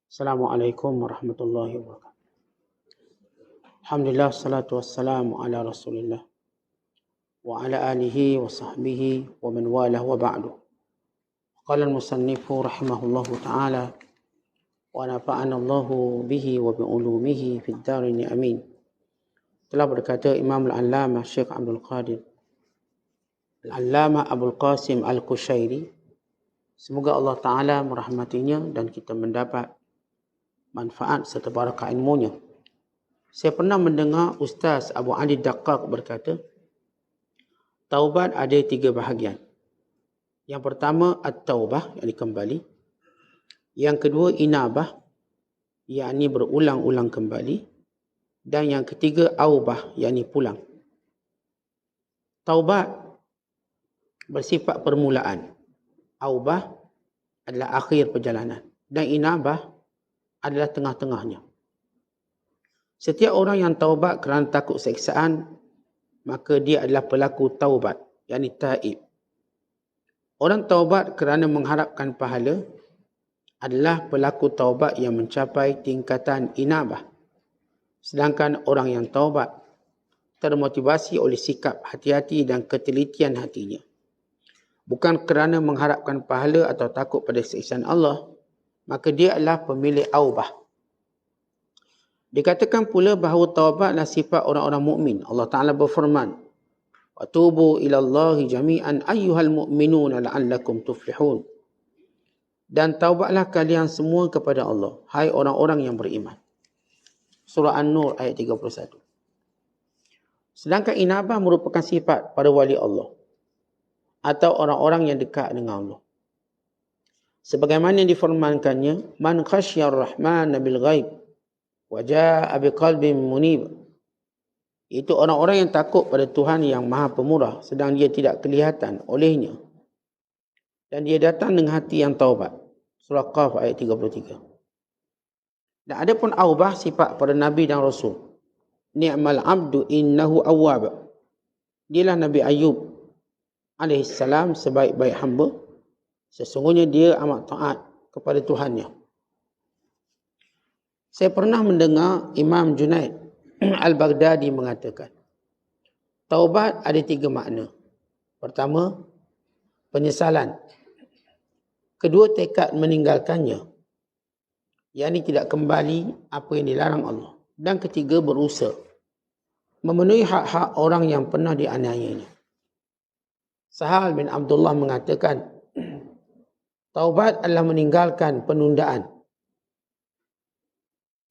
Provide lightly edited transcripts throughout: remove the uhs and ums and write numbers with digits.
Assalamualaikum warahmatullahi wabarakatuh. Alhamdulillah, salatu wassalamu ala rasulillah wa ala alihi wa sahbihi wa man walah wa ba'du. Qala al-musannifu rahimahullahu ta'ala wa nafa'ana Allahu bihi wa bi'ulumihi fid darini amin. Telah berkata Imam al-Allamah Syekh Abdul Qadir Al-Allamah Abul Qasim Al-Qushairi, semoga Allah Ta'ala merahmatinya dan kita mendapat manfaat serta barakah ilmunya. Saya pernah mendengar Ustaz Abu Ali Daqqaq berkata, taubat ada 3 bahagian. Yang pertama, at-taubah, yakni kembali. Yang kedua, inabah, yakni berulang-ulang kembali. Dan yang ketiga, aubah, yakni pulang. Taubat bersifat permulaan. Aubah adalah akhir perjalanan. Dan inabah adalah tengah-tengahnya. Setiap orang yang taubat kerana takut seksaan, maka dia adalah pelaku taubat, yakni taib. Orang taubat kerana mengharapkan pahala adalah pelaku taubat yang mencapai tingkatan inabah. Sedangkan orang yang taubat termotivasi oleh sikap hati-hati dan ketelitian hatinya, bukan kerana mengharapkan pahala atau takut pada siksaan Allah, maka dia adalah pemilik aubah. Dikatakan pula bahawa taubat adalah sifat orang-orang mukmin. Allah Ta'ala berfirman, wa tubu ilallahi jami'an ayyuhal mu'minuna la'allakum tuflihun. Dan taubatlah kalian semua kepada Allah, hai orang-orang yang beriman. Surah An-Nur ayat 31. Sedangkan inabah merupakan sifat pada wali Allah atau orang-orang yang dekat dengan Allah. Sebagaimana yang difirmankannya, man khasyar rahman bil ghaib wa jaa biqalbin munib. Itu orang-orang yang takut pada Tuhan yang Maha Pemurah sedang dia tidak kelihatan olehnya, dan dia datang dengan hati yang taubat. Surah Qaf ayat 33. Dan ada pun aubah sifat pada Nabi dan Rasul. Ni'mal abdu innahu awwab. Dialah Nabi Ayub alaihissalam sebaik-baik hamba. Sesungguhnya dia amat taat kepada Tuhannya. Saya pernah mendengar Imam Junaid Al-Baghdadi mengatakan, taubat ada 3 makna. Pertama, penyesalan. Kedua, tekad meninggalkannya, yakni tidak kembali apa yang dilarang Allah. Dan ketiga, berusaha memenuhi hak-hak orang yang pernah dianiayanya. Sahal bin Abdullah mengatakan, taubat adalah meninggalkan penundaan.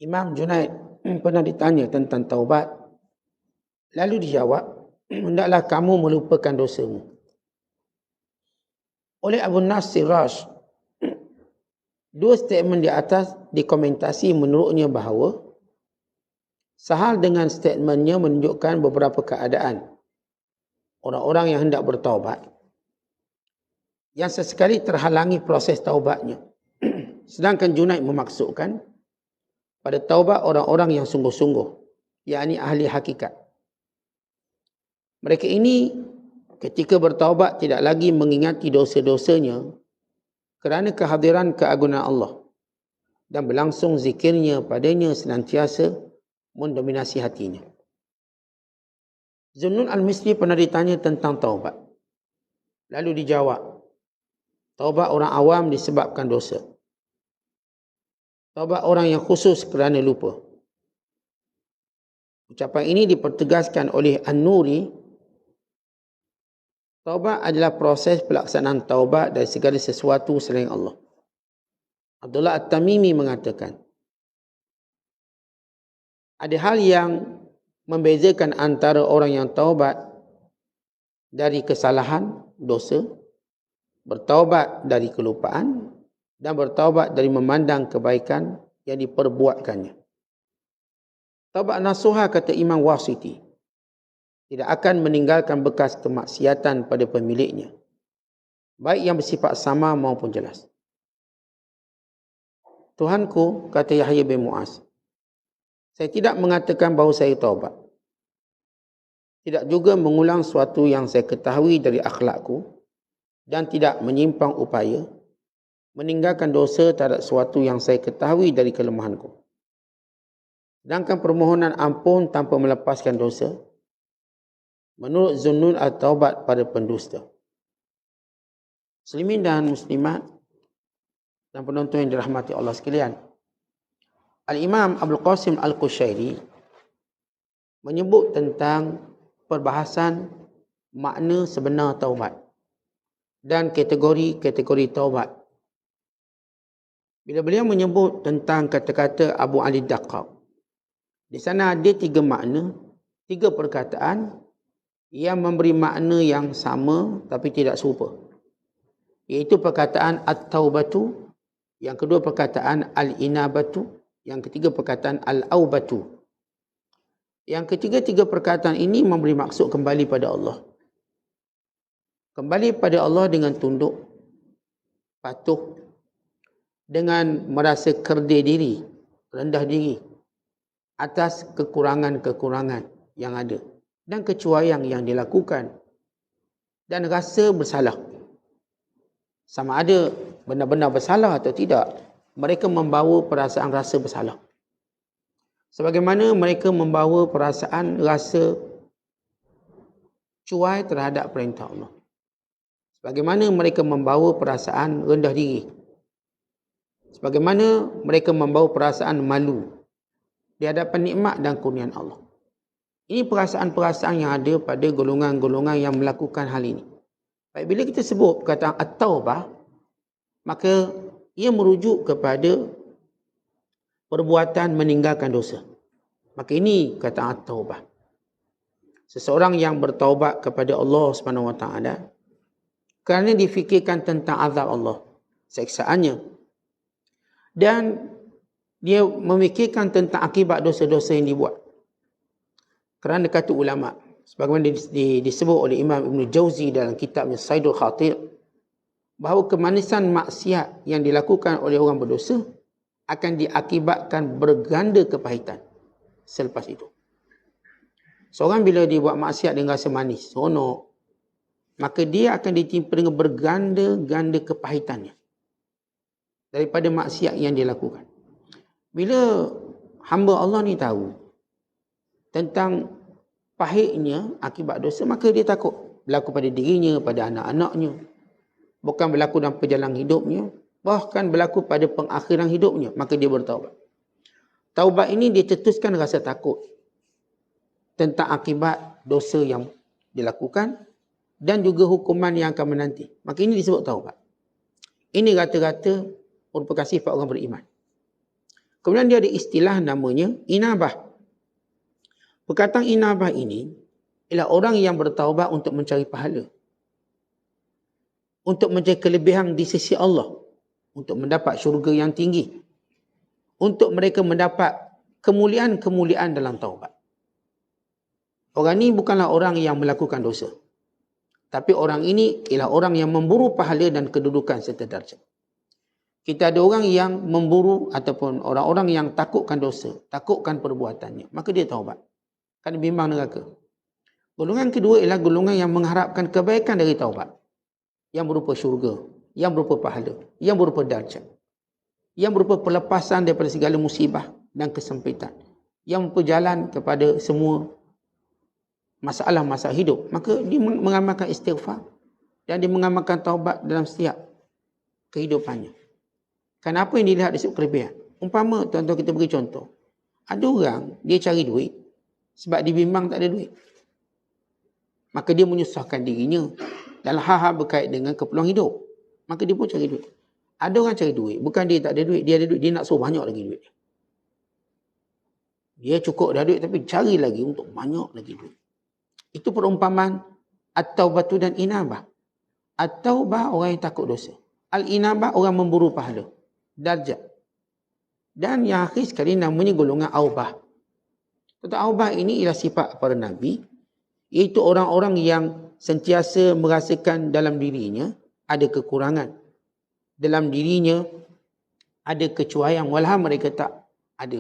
Imam Junaid pernah ditanya tentang taubat. Lalu dijawab, hendaklah kamu melupakan dosamu. Oleh Abu Nasir Rash, 2 statement di atas dikomentasi menurutnya bahawa Sahal dengan statementnya menunjukkan beberapa keadaan orang-orang yang hendak bertaubat yang sesekali terhalangi proses taubatnya. Sedangkan Junaid memaksudkan pada taubat orang-orang yang sungguh-sungguh, yakni ahli hakikat. Mereka ini ketika bertaubat tidak lagi mengingati dosa-dosanya kerana kehadiran keagungan Allah, dan berlangsung zikirnya padanya senantiasa mendominasi hatinya. Zunnun Al-Misri pernah ditanya tentang taubat. Lalu dijawab, taubat orang awam disebabkan dosa. Taubat orang yang khusus kerana lupa. Ucapan ini dipertegaskan oleh An-Nuri. Taubat adalah proses pelaksanaan taubat dari segala sesuatu selain Allah. Abdullah At-Tamimi mengatakan, ada hal yang membezakan antara orang yang taubat dari kesalahan, dosa, bertaubat dari kelupaan, dan bertaubat dari memandang kebaikan yang diperbuatkannya. Taubat nasuha, kata Imam Wasiti, tidak akan meninggalkan bekas kemaksiatan pada pemiliknya, baik yang bersifat sama maupun jelas. Tuhanku, kata Yahya bin Mu'az, saya tidak mengatakan bahawa saya taubat. Tidak juga mengulang suatu yang saya ketahui dari akhlakku, dan tidak menyimpang upaya, meninggalkan dosa terhadap sesuatu yang saya ketahui dari kelemahanku. Sedangkan permohonan ampun tanpa melepaskan dosa, menurut Zunnun at-taubat pada pendusta. Muslimin dan muslimat dan penonton yang dirahmati Allah sekalian, Al-Imam Abdul Qasim Al-Qushairi menyebut tentang perbahasan makna sebenar taubat dan kategori-kategori taubat. Bila beliau menyebut tentang kata-kata Abu Ali Daqqaq, di sana ada 3 makna, 3 perkataan yang memberi makna yang sama tapi tidak serupa. Iaitu perkataan at-taubatu, yang kedua perkataan al-inabatu, yang ketiga perkataan al-aubatu. Yang ketiga-tiga perkataan ini memberi maksud kembali pada Allah. Kembali pada Allah dengan tunduk, patuh, dengan merasa kerdil diri, rendah diri atas kekurangan-kekurangan yang ada dan kecuaian yang dilakukan, dan rasa bersalah. Sama ada benar-benar bersalah atau tidak, mereka membawa perasaan rasa bersalah. Sebagaimana mereka membawa perasaan rasa cuai terhadap perintah Allah. Sebagaimana mereka membawa perasaan rendah diri. Sebagaimana mereka membawa perasaan malu di hadapan nikmat dan kurniaan Allah. Ini perasaan-perasaan yang ada pada golongan-golongan yang melakukan hal ini. Baik, bila kita sebut perkataan at-taubah, maka ia merujuk kepada perbuatan meninggalkan dosa. Maka ini kata at-taubah. Seseorang yang bertaubat kepada Allah SWT kerana difikirkan tentang azab Allah, seksaannya, dan dia memikirkan tentang akibat dosa-dosa yang dibuat. Kerana kata ulama, sebagaimana disebut oleh Imam Ibn Jauzi dalam kitabnya Saidul Khatir, bahawa kemanisan maksiat yang dilakukan oleh orang berdosa akan diakibatkan berganda kepahitan selepas itu. Seorang bila dia buat maksiat dia rasa manis, seronok, maka dia akan ditimpa dengan berganda-ganda kepahitannya daripada maksiat yang dia lakukan. Bila hamba Allah ni tahu tentang pahitnya akibat dosa, maka dia takut berlaku pada dirinya, pada anak-anaknya. Bukan berlaku dalam perjalanan hidupnya, bahkan berlaku pada pengakhiran hidupnya, maka dia bertaubat. Taubat ini dia cetuskan rasa takut tentang akibat dosa yang dilakukan dan juga hukuman yang akan menanti. Maka ini disebut taubat. Ini rata-rata merupakan sifat orang beriman. Kemudian dia ada istilah namanya inabah. Perkataan inabah ini ialah orang yang bertaubat untuk mencari pahala, untuk mencari kelebihan di sisi Allah, untuk mendapat syurga yang tinggi, untuk mereka mendapat kemuliaan-kemuliaan dalam taubat. Orang ini bukanlah orang yang melakukan dosa, tapi orang ini ialah orang yang memburu pahala dan kedudukan serta darjat. Kita ada orang yang memburu ataupun orang-orang yang takutkan dosa, takutkan perbuatannya, maka dia taubat. Kerana bimbang neraka. Golongan kedua ialah golongan yang mengharapkan kebaikan dari taubat, yang berupa syurga, yang berupa pahala, yang berupa darjat, yang berupa pelepasan daripada segala musibah dan kesempitan, yang berupa jalan kepada semua masalah-masalah hidup. Maka dia mengamalkan istighfar dan dia mengamalkan taubat dalam setiap kehidupannya. Kenapa yang dilihat disebut kelebihan? Umpama, tuan-tuan kita beri contoh. Ada orang, dia cari duit sebab dia bimbang tak ada duit. Maka dia menyusahkan dirinya dalam hal-hal berkait dengan keperluan hidup. Maka dia pun cari duit. Ada orang cari duit, bukan dia tak ada duit, dia ada duit, dia nak suruh banyak lagi duit. Dia cukup dah duit tapi cari lagi untuk banyak lagi duit. Itu perumpamaan at-taubatu dan inabah. At-taubah orang yang takut dosa. Al-inabah orang memburu pahala, darjat. Dan yang akhir sekali namanya golongan aubah. Tentang aubah ini ialah sifat para nabi, iaitu orang-orang yang sentiasa merasakan dalam dirinya ada kekurangan, dalam dirinya ada kecuaian, walaupun mereka tak ada,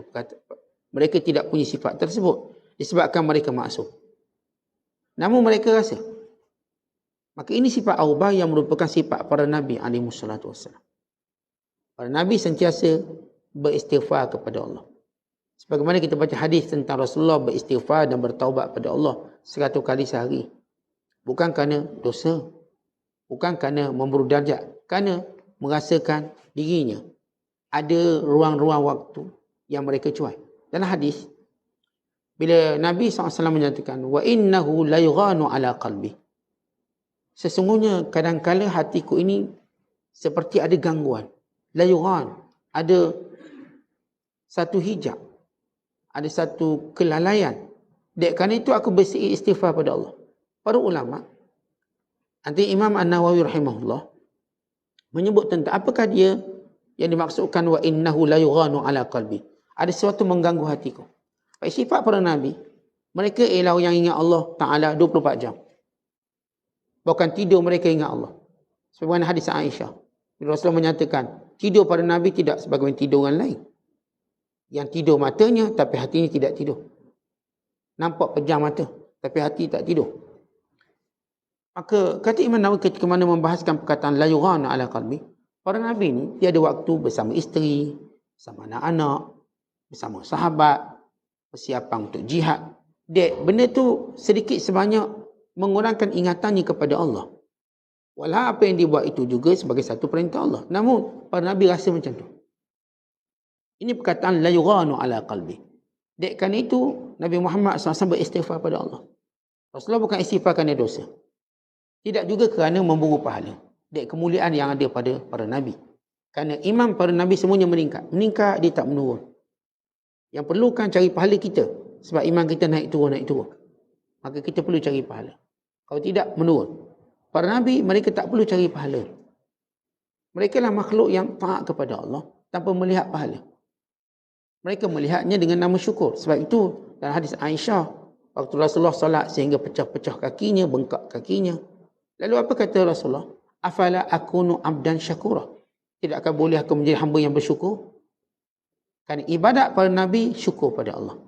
mereka tidak punya sifat tersebut disebabkan mereka maksum. Namun mereka rasa. Maka ini sifat aubah yang merupakan sifat para nabi alaihi wassalam. Para Nabi sentiasa beristighfar kepada Allah. Sebagaimana kita baca hadis tentang Rasulullah beristighfar dan bertaubat pada Allah 100 kali sehari. Bukan kerana dosa, bukan kerana memburu darjat, kerana merasakan dirinya ada ruang-ruang waktu yang mereka cuai. Dalam hadis, bila Nabi SAW menyatakan, wa innahu la yughanu ala qalbi. Sesungguhnya kadang-kala hatiku ini seperti ada gangguan. La yughan, ada satu hijab, ada satu kelalaian. Dek kerana itu aku beristighfar pada Allah. Para ulama, nanti Imam An-Nawawi rahimahullah menyebut tentang apakah dia yang dimaksudkan wa innahu la yughanu ala qalbi. Ada sesuatu mengganggu hatiku. Baik, sifat para Nabi, mereka ialah yang ingat Allah Ta'ala 24 jam. Bahkan tidur mereka ingat Allah. Sebagaimana hadis Aisyah. Rasulullah menyatakan, tidur para Nabi tidak sebagaimana tidur orang lain. Yang tidur matanya, tapi hatinya tidak tidur. Nampak pejam mata, tapi hati tak tidur. Maka kata Imam Nawawi ketika mana membahaskan perkataan la yughana ala qalbi, para Nabi ni dia ada waktu bersama isteri, bersama anak-anak, bersama sahabat, persiapan untuk jihad. Benda tu sedikit sebanyak mengurangkan ingatannya kepada Allah. Walau apa yang dibuat itu juga sebagai satu perintah Allah. Namun para Nabi rasa macam tu. Ini perkataan la yughanu ala qalbi. Kerana itu Nabi Muhammad SAW beristighfar pada Allah. Rasulullah bukan istighfar kerana dosa. Tidak juga kerana memburu pahala. Kemuliaan yang ada pada para Nabi. Kerana imam para Nabi semuanya meningkat. Meningkat, dia tak menurun. Yang perlukan cari pahala kita. Sebab iman kita naik turun. Maka kita perlu cari pahala. Kalau tidak, menurun. Para Nabi, mereka tak perlu cari pahala. Mereka lah makhluk yang taat kepada Allah tanpa melihat pahala. Mereka melihatnya dengan nama syukur. Sebab itu, dalam hadis Aisyah, waktu Rasulullah salat sehingga pecah-pecah kakinya, bengkak kakinya. Lalu apa kata Rasulullah? Afala akunu abdan syakura. Tidakkah boleh aku menjadi hamba yang bersyukur? Kerana ibadat para Nabi syukur pada Allah.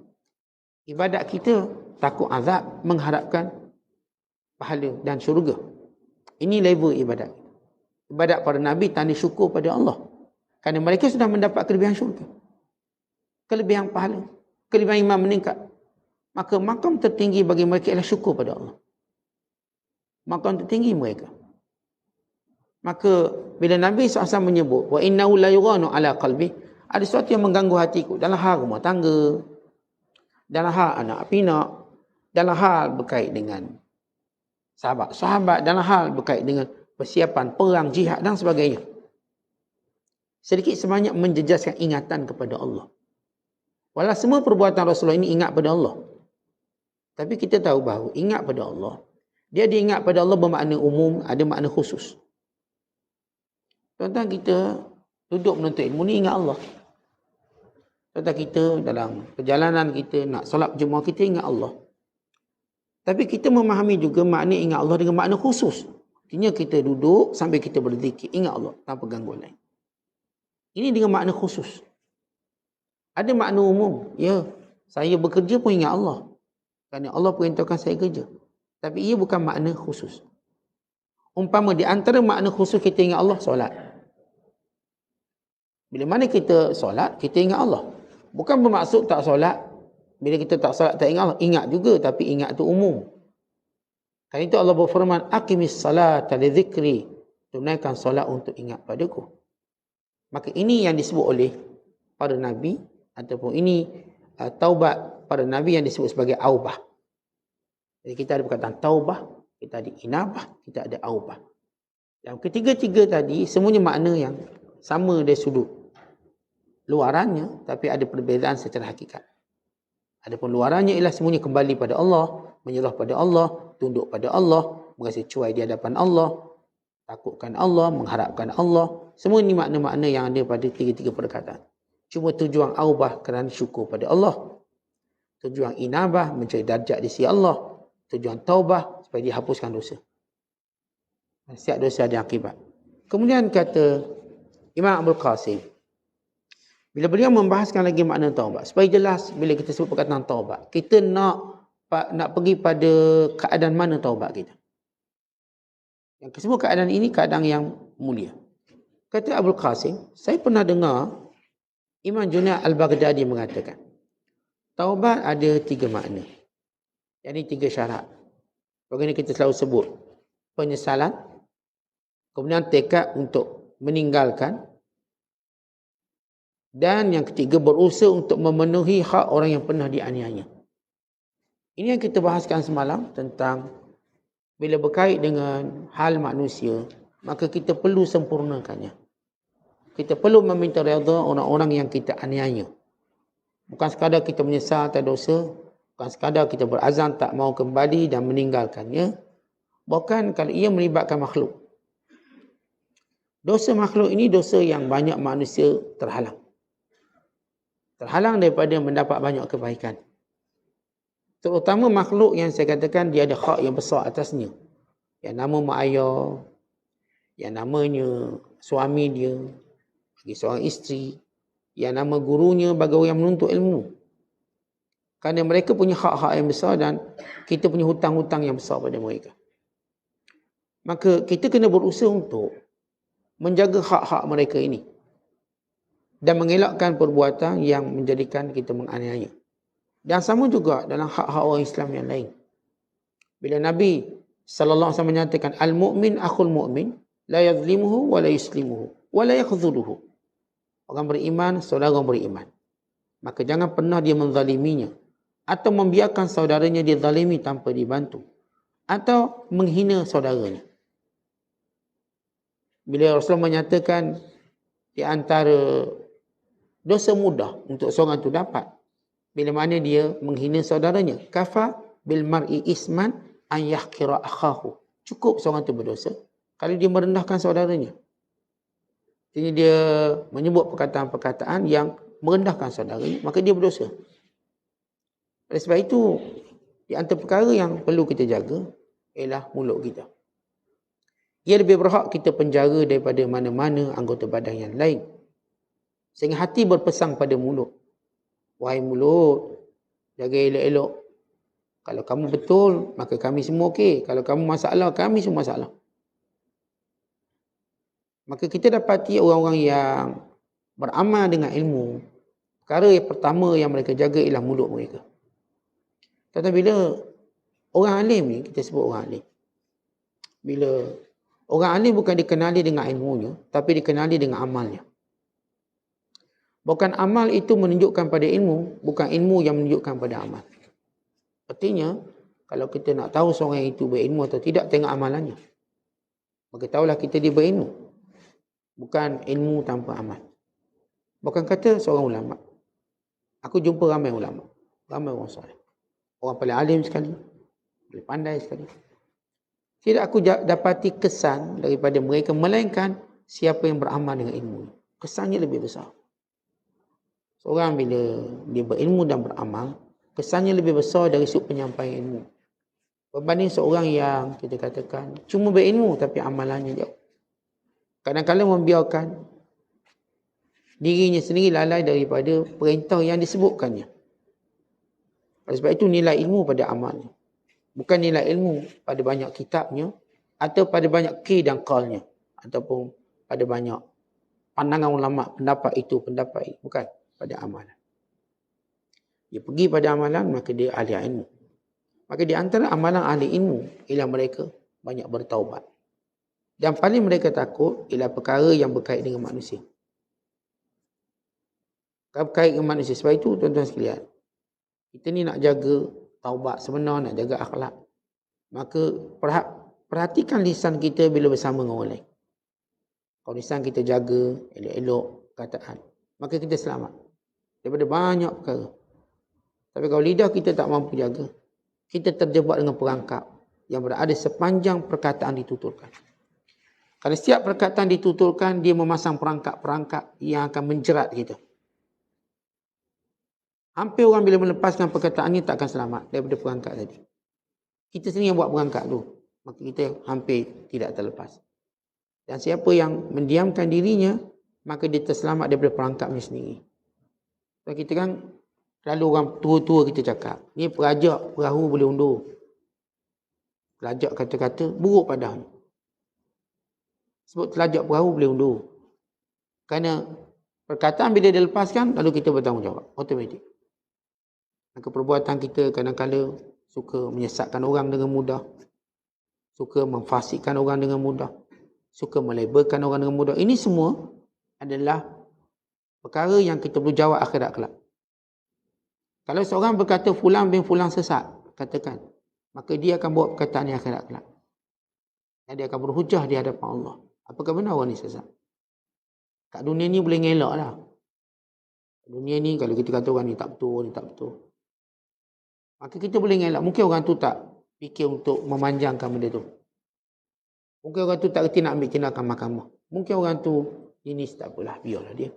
Ibadat kita takut azab, mengharapkan pahala dan syurga. Ini level ibadat. Ibadat para Nabi tanda syukur pada Allah. Kerana mereka sudah mendapat kelebihan syurga. Kelebihan pahala. Kelebihan iman meningkat. Maka makam tertinggi bagi mereka ialah syukur pada Allah. Makam tertinggi mereka. Maka bila Nabi SAW menyebut wa innahu la yughanu ala qalbi, ada sesuatu yang mengganggu hatiku dalam hal rumah tangga, dalam hal anak pinak, dalam hal berkait dengan sahabat-sahabat, dalam hal berkait dengan persiapan perang, jihad dan sebagainya. Sedikit sebanyak menjejaskan ingatan kepada Allah. Walau semua perbuatan Rasulullah ini ingat pada Allah. Tapi kita tahu bahawa ingat pada Allah, dia diingat pada Allah bermakna umum, ada makna khusus. Tuan-tuan, kita duduk menuntut ilmu ni ingat Allah. Tuan-tuan, kita dalam perjalanan kita nak solat berjemaah, kita ingat Allah. Tapi kita memahami juga makna ingat Allah dengan makna khusus. Artinya kita duduk sambil kita berzikir, ingat Allah tanpa gangguan lain. Ini dengan makna khusus. Ada makna umum. Ya, saya bekerja pun ingat Allah. Kerana Allah perintahkan saya kerja. Tapi ia bukan makna khusus. Umpama di antara makna khusus kita ingat Allah, solat. Bila mana kita solat, kita ingat Allah. Bukan bermaksud tak solat. Bila kita tak solat, tak ingat Allah. Ingat juga, tapi ingat itu umum. Kerana itu Allah berfirman, aqimis salata li dzikri. Tunaikan solat untuk ingat padaku. Maka ini yang disebut oleh para Nabi, ataupun ini taubat para Nabi yang disebut sebagai aubah. Jadi kita ada perkataan taubah, kita ada inabah, kita ada aubah. Yang ketiga-tiga tadi, semuanya makna yang sama dari sudut luarannya, tapi ada perbezaan secara hakikat. Adapun luarannya ialah semuanya kembali pada Allah, menyerah pada Allah, tunduk pada Allah, merasa cuai di hadapan Allah, takutkan Allah, mengharapkan Allah. Semua ini makna-makna yang ada pada tiga-tiga perkataan. Cuma tujuan aubah kerana syukur pada Allah. Tujuan inabah mencari darjat di sisi Allah. Tujuan taubah supaya dihapuskan dosa. Setiap dosa ada akibat. Kemudian kata Imam Abdul Qasim, bila beliau membahaskan lagi makna taubat, supaya jelas bila kita sebut perkataan taubat, kita nak pergi pada keadaan mana taubat kita. Yang kesemua keadaan ini keadaan yang mulia. Kata Abdul Qasim, saya pernah dengar Imam Junaid Al-Baghdadi mengatakan, taubat ada 3 makna. Yang 3 syarat. Bagaimana kita selalu sebut, penyesalan, kemudian tekad untuk meninggalkan, dan yang ketiga berusaha untuk memenuhi hak orang yang pernah dianiaya. Ini yang kita bahaskan semalam tentang bila berkait dengan hal manusia, maka kita perlu sempurnakannya. Kita perlu meminta redha orang-orang yang kita aniaya. Bukan sekadar kita menyesal atas dosa, bukan sekadar kita berazam tak mau kembali dan meninggalkannya. Bahkan kalau ia melibatkan makhluk. Dosa makhluk ini dosa yang banyak manusia terhalang. Terhalang daripada mendapat banyak kebaikan. Terutama makhluk yang saya katakan dia ada hak yang besar atasnya. Yang nama mak ayah, yang namanya suami dia, bagi seorang isteri, yang nama gurunya bagi orang yang menuntut ilmu. Kerana mereka punya hak-hak yang besar dan kita punya hutang-hutang yang besar pada mereka. Maka kita kena berusaha untuk menjaga hak-hak mereka ini. Dan mengelakkan perbuatan yang menjadikan kita menganiaya. Dan sama juga dalam hak-hak orang Islam yang lain. Bila Nabi SAW menyatakan, Al-mu'min akhul mu'min, la yazlimuhu wa la yuslimuhu, wa la yakhzuluhu. Orang beriman, saudara orang beriman. Maka jangan pernah dia menzaliminya. Atau membiarkan saudaranya dizalimi tanpa dibantu. Atau menghina saudaranya. Bila Rasulullah menyatakan di antara dosa mudah untuk seorang itu dapat, bila mana dia menghina saudaranya. Kafa bil mar'i isman an yahkira akhahu. Cukup seorang itu berdosa kalau dia merendahkan saudaranya. Jadi dia menyebut perkataan-perkataan yang merendahkan saudaranya, maka dia berdosa. Oleh sebab itu, di antara perkara yang perlu kita jaga ialah mulut kita. Ia lebih berhak kita penjara daripada mana-mana anggota badan yang lain. Sehingga hati berpesan pada mulut. Wahai mulut, jaga elok-elok. Kalau kamu betul, maka kami semua okey. Kalau kamu masalah, kami semua masalah. Maka kita dapati orang-orang yang beramal dengan ilmu, perkara yang pertama yang mereka jaga ialah mulut mereka. Tetapi bila orang alim ni, kita sebut orang alim. Bila orang alim bukan dikenali dengan ilmunya, tapi dikenali dengan amalnya. Bukan amal itu menunjukkan pada ilmu, bukan ilmu yang menunjukkan pada amal. Artinya, kalau kita nak tahu seorang itu berilmu atau tidak, tengok amalannya. Maka tahulah kita dia berilmu. Bukan ilmu tanpa amal. Bukan kata seorang ulama. Aku jumpa ramai ulama. Ramai orang soleh. Orang paling alim sekali. Paling pandai sekali. Tidak aku dapati kesan daripada mereka, melainkan siapa yang beramal dengan ilmu. Kesannya lebih besar. Seorang bila dia berilmu dan beramal, kesannya lebih besar dari sudut penyampaian ilmu. Berbanding seorang yang kita katakan cuma berilmu tapi amalannya jauh. Kadang-kadang membiarkan dirinya sendiri lalai daripada perintah yang disebutkannya. Oleh sebab itu nilai ilmu pada amalnya. Bukan nilai ilmu pada banyak kitabnya atau pada banyak ki dan qalnya. Ataupun pada banyak pandangan ulama, pendapat itu, pendapat itu. Bukan. Pada amalan. Dia pergi pada amalan, maka dia ahli ilmu. Maka di antara amalan ahli ilmu ialah mereka banyak bertaubat. Dan paling mereka takut ialah perkara yang berkait dengan manusia. Berkait dengan manusia. Sebab itu tuan-tuan sekalian, kita ni nak jaga taubat sebenar, nak jaga akhlak. Maka perhatikan lisan kita bila bersama dengan orang lain. Kalau lisan kita jaga, elok-elok kataan, maka kita selamat daripada banyak perkara. Tapi kalau lidah kita tak mampu jaga, kita terjebak dengan perangkap yang berada sepanjang perkataan dituturkan. Kalau setiap perkataan dituturkan, dia memasang perangkap-perangkap yang akan menjerat kita. Hampir orang bila melepaskan perkataan ni tak akan selamat daripada perangkap tadi. Kita sendiri yang buat perangkap tu, maka kita hampir tidak terlepas. Dan siapa yang mendiamkan dirinya, maka dia terselamat daripada perangkapnya sendiri. So, kita kan lalu orang tua-tua kita cakap, ni perajak perahu boleh undur. Telajak kata-kata buruk padanya. Sebut telajak perahu boleh undur. Kerana perkataan bila dia lepaskan, lalu kita bertanggungjawab. Automatik. Maka perbuatan kita kadang-kadang suka menyesatkan orang dengan mudah. Suka memfasikkan orang dengan mudah. Suka melabelkan orang dengan mudah. Ini semua adalah perkara yang kita perlu jawab akhirat kelak. Kalau seorang berkata fulan bin fulan sesat, katakan, maka dia akan bawa perkataan yang akhirat kelak. Dan dia akan berhujah di hadapan Allah. Apakah benar orang ni sesat? Kat dunia ni boleh ngelak lah. Kat dunia ni kalau kita kata orang ni tak betul, ni tak betul, maka kita boleh ngelak. Mungkin orang tu tak fikir untuk memanjangkan benda tu. Mungkin orang tu tak reti nak ambil tindakan mahkamah. Mungkin orang tu ini tak apalah, biarlah dia.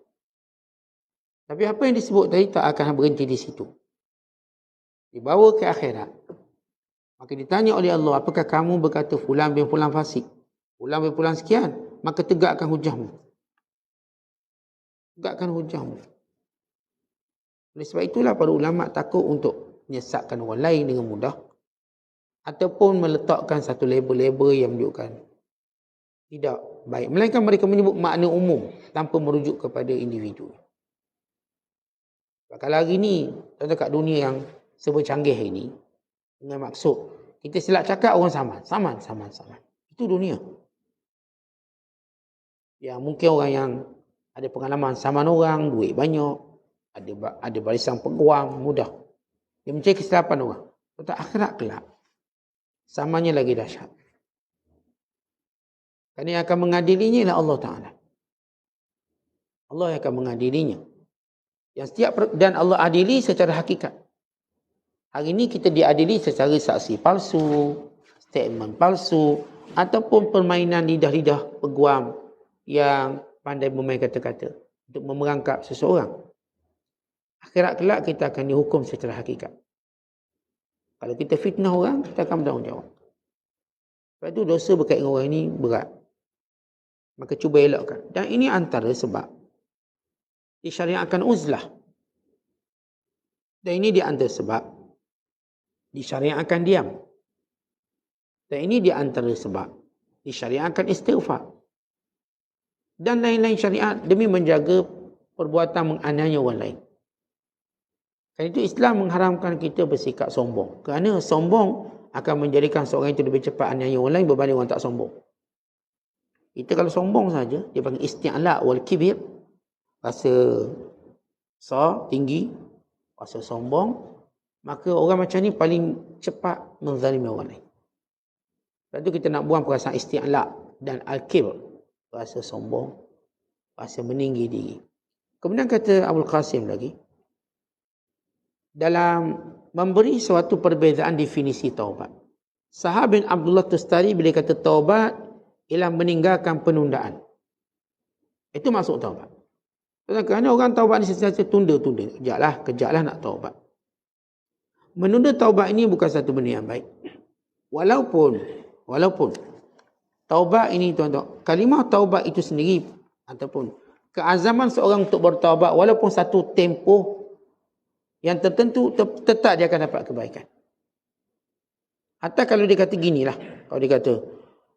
Tapi apa yang disebut tadi tak akan berhenti di situ. Dibawa ke akhirat. Maka ditanya oleh Allah, apakah kamu berkata fulan bin fulan fasik? Fulan bin fulan sekian. Maka tegakkan hujahmu. Tegakkan hujahmu. Oleh sebab itulah para ulama takut untuk menyesatkan orang lain dengan mudah. Ataupun meletakkan satu label-label yang menunjukkan tidak baik. Melainkan mereka menyebut makna umum tanpa merujuk kepada individu. Kalau hari ni, contoh kat dunia yang serba canggih ini, dengan maksud, kita silap cakap orang saman. Itu dunia. Ya, mungkin orang yang ada pengalaman saman orang, duit banyak, ada barisan peguam, mudah. Dia mencari kesilapan orang. Tentang akhirat kelak, samanya lagi dahsyat. Kerana yang akan mengadilinya ialah Allah Ta'ala. Allah yang akan mengadilinya. Yang setiap dan Allah adili secara hakikat. Hari ini kita diadili secara saksi palsu, statement palsu, ataupun permainan lidah-lidah peguam yang pandai memain kata-kata untuk memerangkap seseorang. Akhirat kelak kita akan dihukum secara hakikat. Kalau kita fitnah orang, kita akan bertanggungjawab. Sebab itu dosa berkaitan dengan orang ini berat. Maka cuba elakkan. Dan ini antara sebab disyariatkan uzlah. Dan ini di antara sebab disyariatkan diam. Dan ini di antara sebab disyariatkan istighfar. Dan lain-lain syariat demi menjaga perbuatan menganiaya orang lain. Kerana itu Islam mengharamkan kita bersikap sombong. Kerana sombong akan menjadikan seorang itu lebih cepat aniaya orang lain berbanding orang tak sombong. Kita kalau sombong saja, dia panggil isti'la wal kibir. Rasa besar, tinggi, rasa sombong, maka orang macam ni paling cepat menzalimi orang lain. Sebab tu kita nak buang perasaan isti'la dan al-kibr, rasa sombong, rasa meninggi diri. Kemudian kata Abul Qasim lagi, dalam memberi suatu perbezaan definisi taubat, Sahab bin Abdullah Tustari bila kata taubat ialah meninggalkan penundaan. Itu maksud taubat. Kerana orang taubat ni sentiasa tunda-tunda. Kejaplah nak taubat. Menunda taubat ini bukan satu benda yang baik. Walaupun taubat ini tuan-tuan, kalimah taubat itu sendiri ataupun keazaman seorang untuk bertaubat walaupun satu tempoh yang tertentu tetap dia akan dapat kebaikan. Atau kalau dia kata ginilah, kalau dia kata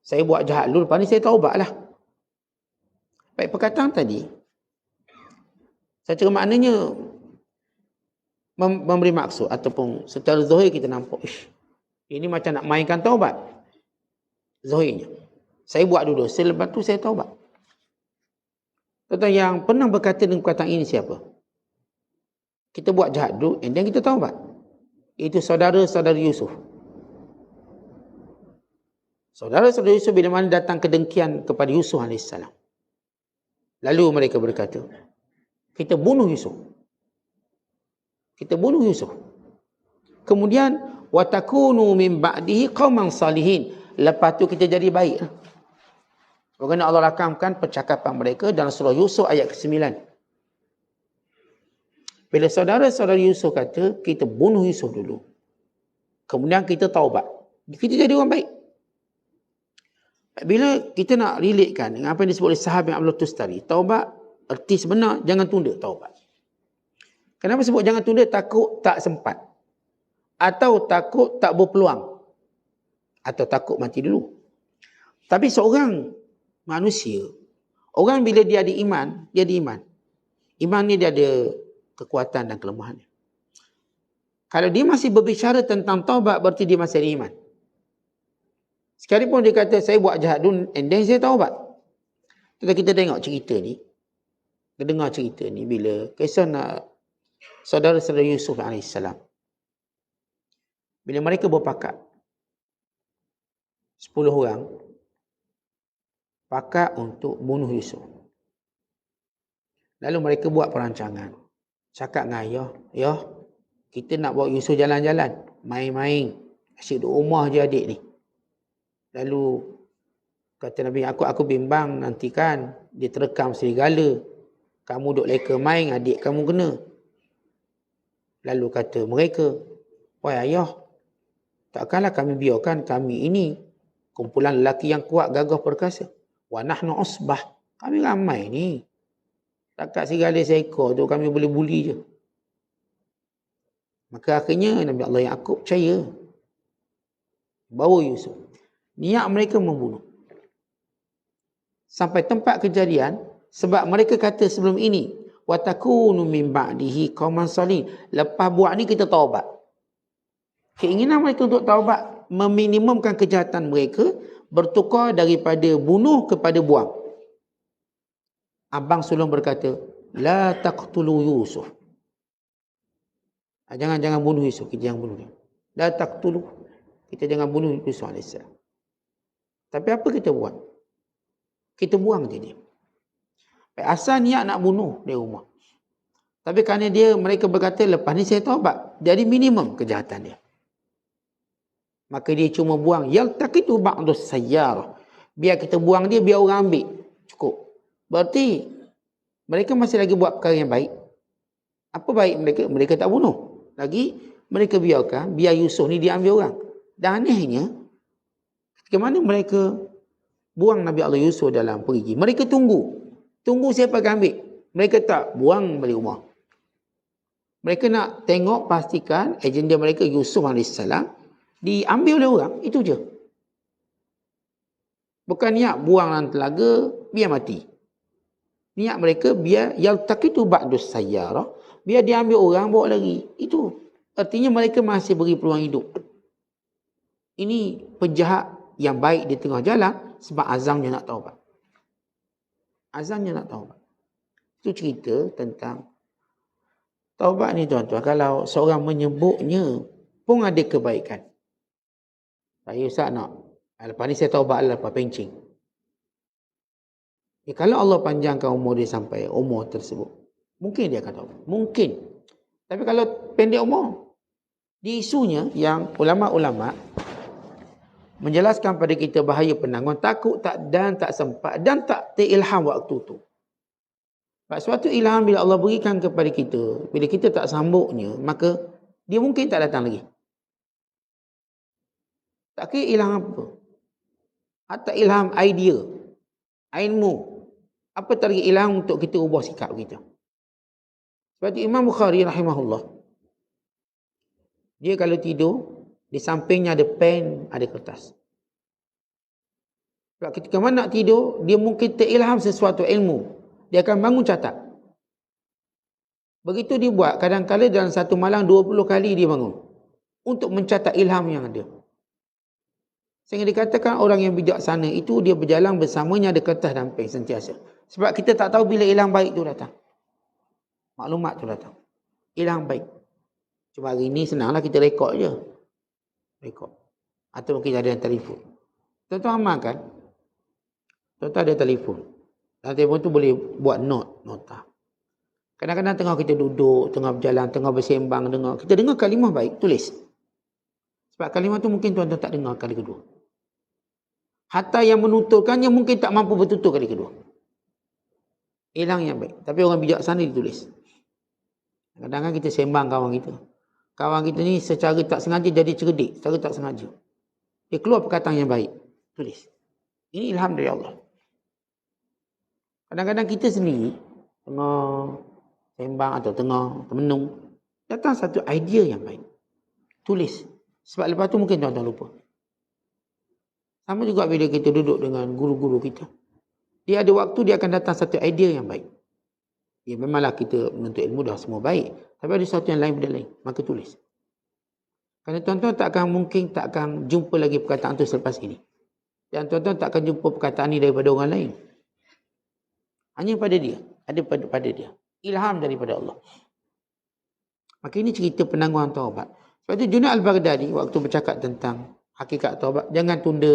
saya buat jahat dulu, lepas ni saya taubatlah. Baik, perkataan tadi secara maknanya memberi maksud ataupun secara zahir kita nampak ini macam nak mainkan taubat. Zahirnya saya buat dulu, selepas tu saya taubat. Tuan-tuan yang pernah berkata dengan perkataan ini siapa? Kita buat jahat dulu and then kita taubat. Itu saudara-saudara Yusuf. Saudara-saudara Yusuf bila mana datang kedengkian kepada Yusuf AS. Lalu mereka berkata, kita bunuh Yusuf. Kita bunuh Yusuf. Kemudian watakunu min ba'dihi qauman salihin. Lepas tu kita jadi baik. Kerana Allah rakamkan percakapan mereka dalam surah Yusuf ayat ke-9. Bila saudara-saudara Yusuf kata, kita bunuh Yusuf dulu. Kemudian kita taubat. Kita jadi orang baik. Bila kita nak relatekan dengan apa yang disebut oleh Sahab bin Abdullah Tustari, taubat, erti sebenar, jangan tunda taubat. Kenapa sebut jangan tunda? Takut tak sempat. Atau takut tak berpeluang. Atau takut mati dulu. Tapi seorang manusia, Orang bila dia ada iman, dia ada iman. Iman ni dia ada kekuatan dan kelemahan. Kalau dia masih berbicara tentang taubat, berarti dia masih ada iman. Sekalipun dia kata, saya buat jahat dulu, and then saya taubat. Tetapi kita tengok cerita ni, kita dengar cerita ni, bila kisah saudara-saudara Yusuf AS. Bila mereka berpakat, 10 orang, pakat untuk bunuh Yusuf. Lalu mereka buat perancangan. Cakap dengan ayah, ya, kita nak bawa Yusuf jalan-jalan, main-main, asyik duduk rumah je adik ni. Lalu kata Nabi, aku bimbang nanti kan dia terekam serigala, kamu duduk leka main, adik kamu kena. Lalu kata mereka, wahai ayah, takkanlah kami biarkan kami ini kumpulan lelaki yang kuat, gagah perkasa. Wa nahnu usbah, kami ramai ni. Takat serigala seekor tu kami boleh buli je. Maka akhirnya Nabi Allah Yaqub percaya. Bawa Yusuf. Niat mereka membunuh. Sampai tempat kejadian, sebab mereka kata sebelum ini, wa takunu min ba'dihi qauman salih. Lepas buat ni kita taubat. Keinginan mereka untuk taubat meminimumkan kejahatan mereka, bertukar daripada bunuh kepada buang. Abang sulung berkata, la taqtulu Yusuf. Jangan bunuh Yusuf, kita jangan bunuh dia. La taqtulu, kita jangan bunuh Yusuf AS. Tapi apa kita buat? Kita buang je dia. Asal niat nak bunuh dia rumah. Tapi kerana mereka berkata, lepas ni saya taubat. Jadi minimum kejahatan dia. Maka dia cuma buang. Yaltaqitu ba'dus sayyarah. Biar kita buang dia, biar orang ambil. Cukup. Berarti mereka masih lagi buat perkara yang baik. Apa baik mereka? Mereka tak bunuh. Lagi mereka biarkan, biar Yusuf ni diambil orang. Dan anehnya, ketika mana mereka buang Nabi Allah Yusuf dalam perigi, mereka tunggu siapa akan ambil. Mereka tak buang balik rumah. Mereka nak tengok, pastikan agenda mereka Yusuf AS diambil oleh orang. Itu je. Bukan niat buang dalam telaga, biar mati. Niat mereka biar yaltaqitu ba'dus sayyarah, biar diambil orang, bawa lagi. Itu artinya mereka masih beri peluang hidup. Ini penjahat yang baik di tengah jalan sebab azamnya nak taubat. Azamnya nak taubat. Itu cerita tentang taubat ni tuan-tuan. Kalau seorang menyebutnya pun ada kebaikan. Saya Ustaz nak, lepas ni saya taubat, lepas pencing. Kalau Allah panjangkan umur dia sampai umur tersebut, mungkin dia akan taubat. Mungkin. Tapi kalau pendek umur, di isunya yang ulama-ulama menjelaskan pada kita bahaya penangguhan, takut tak sempat dan tak terilham waktu tu. Suatu ilham bila Allah berikan kepada kita, bila kita tak sambutnya, maka dia mungkin tak datang lagi. Tak kira ilham apa. Atau ilham idea, ilmu. Apa tadi ilham untuk kita ubah sikap kita. Sebab Imam Bukhari rahimahullah, dia kalau tidur, di sampingnya ada pen, ada kertas. Sebab ketika mana nak tidur, dia mungkin terilham sesuatu ilmu. Dia akan bangun catat. Begitu dia buat, kadang-kadang dalam satu malam 20 kali dia bangun. Untuk mencatat ilham yang ada. Sehingga dikatakan orang yang bijaksana itu, dia berjalan bersamanya ada kertas dan pen sentiasa. Sebab kita tak tahu bila ilham baik tu datang. Maklumat tu datang. Ilham baik. Cuma hari ni senanglah kita rekod je. Rekod. Atau mungkin ada yang telefon. Tuan-tuan amalkan. Tuan-tuan ada telefon. Dalam telefon tu boleh buat nota. Kadang-kadang tengah kita duduk, tengah berjalan, tengah bersembang, kita dengar kalimah baik, tulis. Sebab kalimah tu mungkin tuan-tuan tak dengar kali kedua. Hatta yang menuturkannya mungkin tak mampu bertutur kali kedua. Hilang yang baik. Tapi orang bijaksana ditulis. Kadang-kadang kita sembang kawan kita. Kawan kita ni secara tak sengaja jadi cerdik. Secara tak sengaja. Dia keluar perkataan yang baik. Tulis. Ini ilham dari Allah. Kadang-kadang kita sendiri tengah sembang atau tengah termenung, datang satu idea yang baik. Tulis. Sebab lepas tu mungkin tuan-tuan lupa. Sama juga bila kita duduk dengan guru-guru kita. Dia ada waktu, dia akan datang satu idea yang baik. Ya memanglah kita menuntut ilmu dah semua baik. Tapi ada sesuatu yang lain benda lain. Maka tulis. Kerana tuan-tuan tak akan jumpa lagi perkataan tu selepas ini. Dan tuan-tuan tak akan jumpa perkataan ni daripada orang lain. Hanya pada dia. Ada pada dia. Ilham daripada Allah. Maka ini cerita penangguhan taubat. Sebab itu Junaid Al-Baghdadi waktu bercakap tentang hakikat taubat, jangan tunda.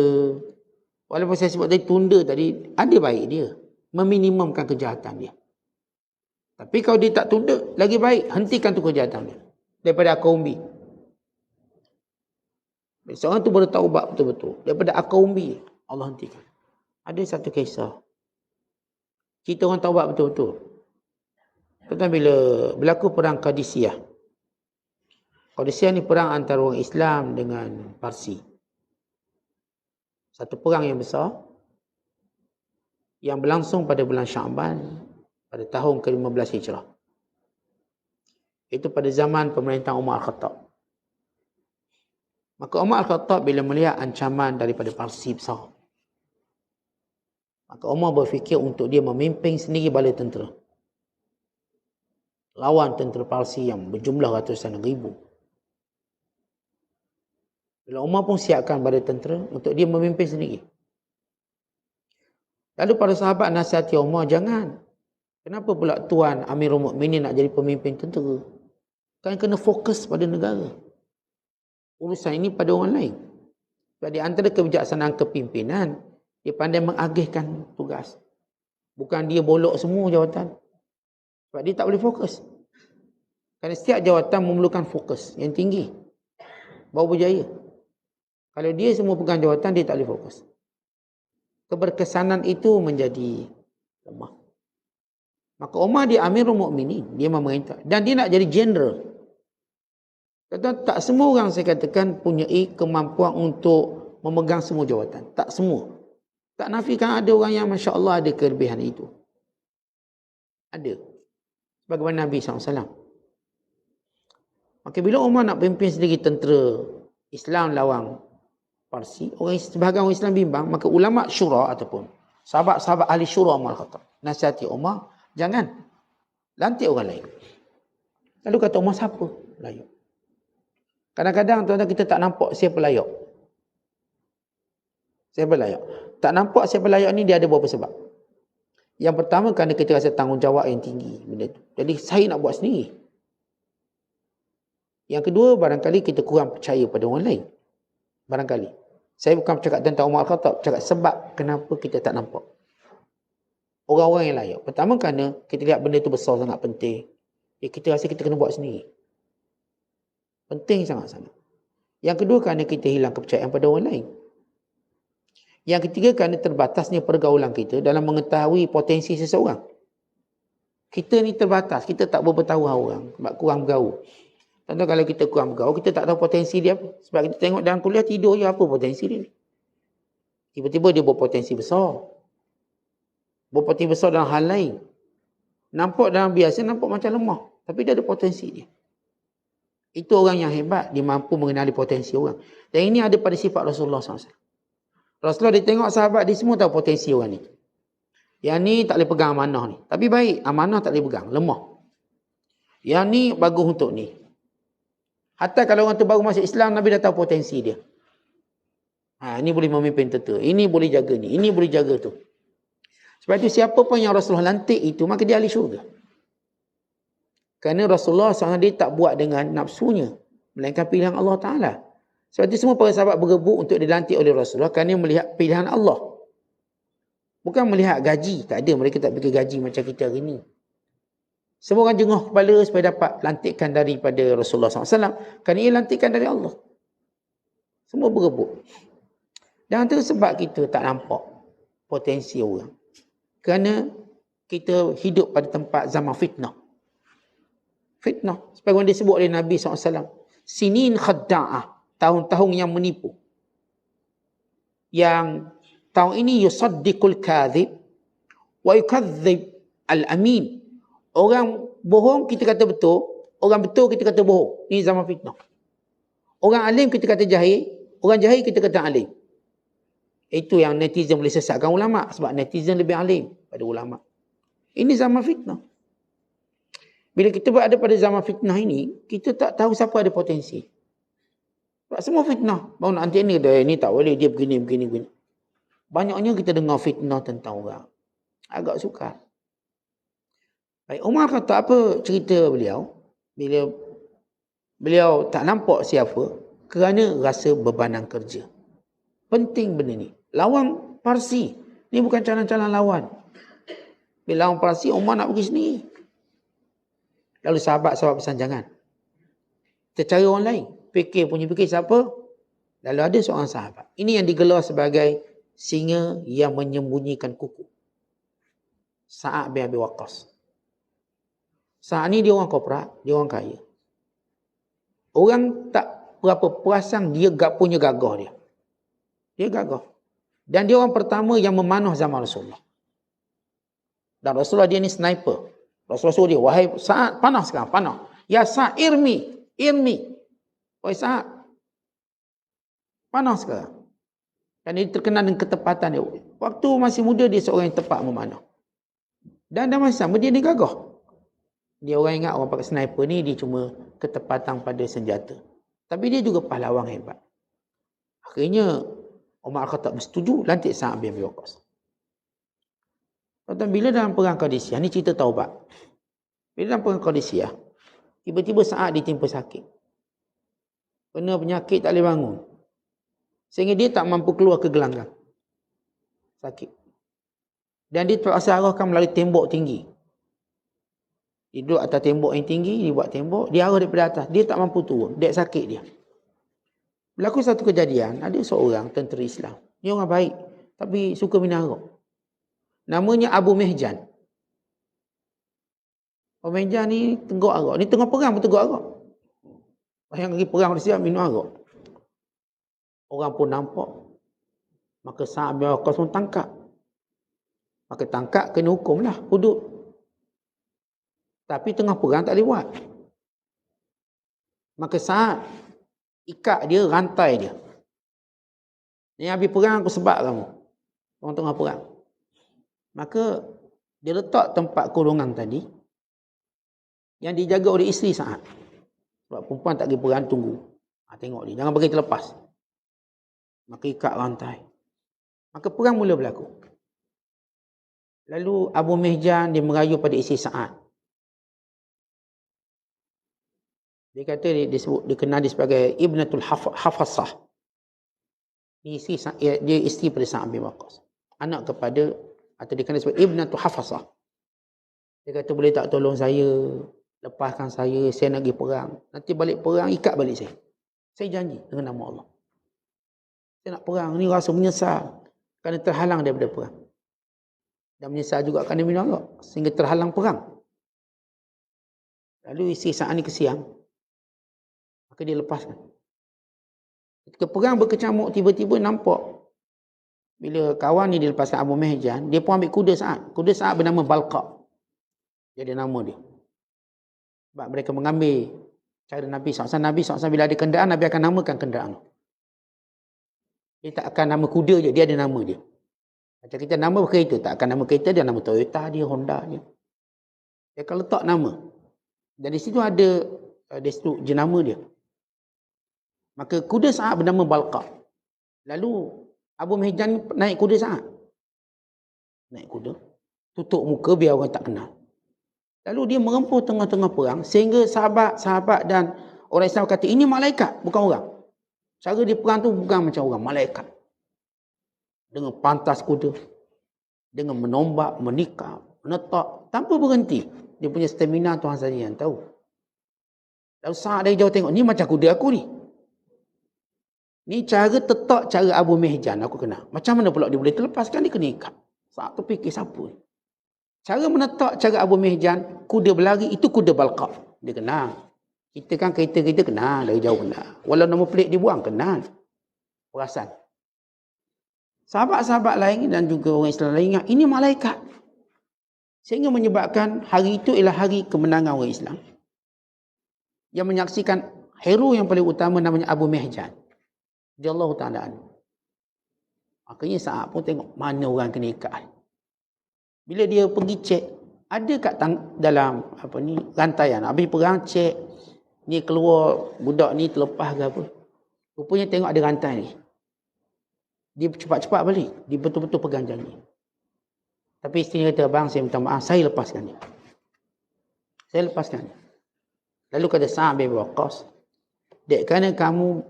Walaupun saya sebut tadi tunda tadi, ada baik dia. Meminimumkan kejahatan dia. Tapi kalau dia tak tunda, lagi baik hentikan tu kejahatan dia. Daripada akar umbi. Seorang tu bertaubat betul-betul. Daripada akar umbi, Allah hentikan. Ada satu kisah. Cerita orang taubat betul-betul. Tentang bila berlaku perang Qadisiyah. Qadisiyah ni perang antara orang Islam dengan Parsi. Satu perang yang besar yang berlangsung pada bulan Sya'ban pada tahun ke-15 Hijrah. Itu pada zaman pemerintahan Umar Al-Khattab. Maka Umar Al-Khattab bila melihat ancaman daripada Parsi besar, maka Umar berfikir untuk dia memimpin sendiri bala tentera. Lawan tentera Parsi yang berjumlah ratusan ribu. Bila Umar pun siapkan bala tentera untuk dia memimpin sendiri. Lalu para sahabat nasihati Umar, jangan. Kenapa pula Tuan Amirul Mukminin nak jadi pemimpin tentera? Kan kena fokus pada negara. Urusan ini pada orang lain. Sebab di antara kebijaksanaan kepimpinan, dia pandai mengagihkan tugas. Bukan dia bolok semua jawatan. Sebab dia tak boleh fokus. Kerana setiap jawatan memerlukan fokus yang tinggi. Baru berjaya. Kalau dia semua pegang jawatan, dia tak boleh fokus. Keberkesanan itu menjadi lemah. Maka Umar dia Amirul Mukminin, dia memerintah. Dan dia nak jadi general. Tak semua orang saya katakan punyai kemampuan untuk memegang semua jawatan. Tak semua. Tak nafikan ada orang yang Masya Allah ada kelebihan itu. Ada. Bagaimana Nabi SAW. Maka bila Umar nak pimpin sendiri tentera Islam lawan Parsi, sebahagian orang Islam bimbang, maka ulama syura ataupun sahabat-sahabat ahli syura Umar Khattab nasihati Umar, jangan lantik orang lain. Lalu kata Umar, siapa layak? Kadang-kadang tuan-tuan kita tak nampak siapa layak. Siapa layak? Tak nampak siapa layak ni dia ada beberapa sebab. Yang pertama kerana kita rasa tanggungjawab yang tinggi benda tu. Jadi saya nak buat sendiri. Yang kedua, barangkali kita kurang percaya pada orang lain. Barangkali. Saya bukan bercakap tentang Umar Khattab, bercakap sebab kenapa kita tak nampak orang-orang yang layak. Pertama kerana kita lihat benda tu besar sangat penting. Kita rasa kita kena buat sendiri. Penting sangat-sangat. Yang kedua kerana kita hilang kepercayaan pada orang lain. Yang ketiga kerana terbatasnya pergaulan kita dalam mengetahui potensi seseorang. Kita ni terbatas, kita tak bertahu orang sebab kurang bergaul. Tentu kalau kita kurang bergaul, kita tak tahu potensi dia apa. Sebab kita tengok dalam kuliah tidur je, apa potensi dia ni. Tiba-tiba dia berpotensi besar. Berpotensi besar dalam hal lain. Nampak dalam biasa, nampak macam lemah. Tapi dia ada potensi dia. Itu orang yang hebat, dia mampu mengenali potensi orang. Dan ini ada pada sifat Rasulullah SAW. Rasulullah dia tengok sahabat dia semua tahu potensi orang ni. Yang ni tak boleh pegang amanah ni. Tapi baik, amanah tak boleh pegang, lemah. Yang ni bagus untuk ni. Hatta kalau orang tu baru masuk Islam, Nabi dah tahu potensi dia. Ini boleh memimpin tentera, ini boleh jaga ni, ini boleh jaga tu. Sebab itu siapa pun yang Rasulullah lantik itu, maka dia ahli syurga. Kerana Rasulullah SAW dia tak buat dengan nafsunya, melainkan pilihan Allah Ta'ala. Sebab itu semua para sahabat berebut untuk dilantik oleh Rasulullah kerana melihat pilihan Allah. Bukan melihat gaji. Tak ada, mereka tak fikir gaji macam kita hari ini. Semua orang jengah kepala supaya dapat lantikan daripada Rasulullah SAW. Kerana ia lantikan dari Allah. Semua berebut. Dan itu sebab kita tak nampak potensi orang. Kerana kita hidup pada tempat zaman fitnah. Fitnah. Sebagaimana disebut oleh Nabi SAW. Sinin khadda'ah. Tahun-tahun yang menipu. Yang tahun ini yusaddiqul kadhib wa yukadzib al-amin. Orang bohong kita kata betul, orang betul kita kata bohong. Ini zaman fitnah. Orang alim kita kata jahil, orang jahil kita kata alim. Itu yang netizen boleh sesatkan ulama, sebab netizen lebih alim pada ulama. Ini zaman fitnah. Bila kita berada pada zaman fitnah ini, kita tak tahu siapa ada potensi. Sebab semua fitnah. Baru nak nanti ni tak boleh, dia begini. Banyaknya kita dengar fitnah tentang orang. Agak sukar. Baik, Umar kata apa cerita beliau? Bila beliau tak nampak siapa kerana rasa bebanan kerja. Penting benda ni. Lawan Parsi. Ni bukan calon-calon lawan. Bila lawan Parsi, Umar nak pergi sendiri. Lalu sahabat-sahabat pesan jangan. Kita cari orang lain. Fikir siapa? Lalu ada seorang sahabat. Ini yang digelar sebagai singa yang menyembunyikan kuku. Sa'ad bin Abi Waqqas. Sa'ad ni dia orang korporat, dia orang kaya. Orang tak berapa perasan dia punya gagah dia. Dia gagah. Dan dia orang pertama yang memanah zaman Rasulullah. Dan Rasulullah dia ni sniper. Rasulullah suruh dia, wahai Sa'ad, panah sekarang, panah. Ya Sa'ad, irmi. Wahai Sa'ad, panah sekarang. Dan dia terkenal dengan ketepatan dia. Waktu masih muda, dia seorang yang tepat memanah. Dan dalam masa sama, dia ni gagah. Dia orang ingat orang pakai sniper ni, dia cuma ketepatan pada senjata. Tapi dia juga pahlawan hebat. Akhirnya, Umar Khattab bersetuju, lantik Sa'ad bin Abi Waqqas. Bila dalam perang Qadisiyah, ni cerita taubat. Bila dalam perang Qadisiyah, tiba-tiba Sa'ad ditimpa sakit. Kena penyakit tak boleh bangun. Sehingga dia tak mampu keluar ke gelanggang. Sakit. Dan dia terpaksa arahkan melalui tembok tinggi. Dia duduk atas tembok yang tinggi, dia buat tembok, dia arah daripada atas. Dia tak mampu turun, dia sakit dia. Berlaku satu kejadian, ada seorang tentera Islam. Dia orang baik, tapi suka minum arak. Namanya Abu Mihjan. Abu Mihjan ni tenggok arak. Ni tengah perang pun tenggok arak. Yang lagi perang dia siap minum arak. Orang pun nampak. Maka Sa'ad bin Waqqas pun tangkap. Maka tangkap kena hukum lah, hudud. Tapi tengah perang tak boleh buat. Maka Sa'ad ikat dia, rantai dia. Ni habis perang aku sebab kamu. Orang tengah perang. Maka dia letak tempat kurungan tadi yang dijaga oleh isteri Sa'ad. Sebab perempuan tak pergi perang, tunggu. Tengok dia, jangan bagi terlepas. Maka ikat rantai. Maka perang mula berlaku. Lalu Abu Mihjan dia merayu pada isteri Sa'ad. Dia kata dia kenal dia sebagai Ibnatul Hafasah. Dia isteri pada Sa'ad bin Waqqas. Anak kepada, atau dia kenal sebagai Ibnatul Hafasah. Dia kata boleh tak tolong saya, lepaskan saya nak pergi perang. Nanti balik perang ikat balik saya. Saya janji dengan nama Allah. Saya nak perang ni rasa menyesal kerana terhalang daripada perang. Dan menyesal juga kerana minum arak sehingga terhalang perang. Lalu isteri Sa'ad ni kesian. Maka dia lepaskan. Ketika perang berkecamuk, tiba-tiba nampak bila kawan ni dilepaskan Abu Mihjan, dia pun ambil kuda Sa'ad. Kuda Sa'ad bernama Balqa. Jadi nama dia. Sebab mereka mengambil cara Nabi SAW. Nabi SAW bila ada kenderaan, Nabi akan namakan kenderaan. Dia tak akan nama kuda je, dia ada nama dia. Macam kita nama kereta, tak akan nama kereta, dia nama Toyota dia, Honda dia. Dia akan letak nama. Dan di situ ada jenama dia. Maka kuda Sa'ad bernama Balqa. Lalu Abu Mihjan naik kuda Sa'ad. Naik kuda. Tutup muka biar orang tak kenal. Lalu dia merempuh tengah-tengah perang. Sehingga sahabat-sahabat dan orang Islam kata, ini malaikat, bukan orang. Cara dia perang tu bukan macam orang, malaikat. Dengan pantas kuda. Dengan menombak, menikam, menetak. Tanpa berhenti. Dia punya stamina Tuhan saja yang tahu. Lalu Sa'ad dari jauh tengok, ni macam kuda aku ni. Ni cara tetak cara Abu Mihjan aku kenal. Macam mana pula dia boleh terlepaskan, dia kena ikat. Sa'ad tu fikir siapa ni. Cara menetak cara Abu Mihjan, kuda berlari, itu kuda Balqa. Dia kenal. Kita kan kereta kita kenal, dari jauh kenal. Walau nama pelik dia buang, kenal. Perasan. Sahabat-sahabat lain dan juga orang Islam lain ingat, ini malaikat. Sehingga menyebabkan hari itu ialah hari kemenangan orang Islam. Yang menyaksikan hero yang paling utama namanya Abu Mihjan. Radhiyallahu ta'ala anhu. Makanya Sa'ad pun tengok mana orang kena ikat. Bila dia pergi cek, ada kat dalam rantaian. Habis perang cek, ni keluar budak ni terlepas ke apa. Rupanya tengok ada rantai ni. Dia cepat-cepat balik. Dia betul-betul pegang janji. Tapi isteri kata, bang saya minta maaf, saya lepaskan dia. Saya lepaskan dia. Lalu kata Sa'ad bin Waqqas, dek, kerana kamu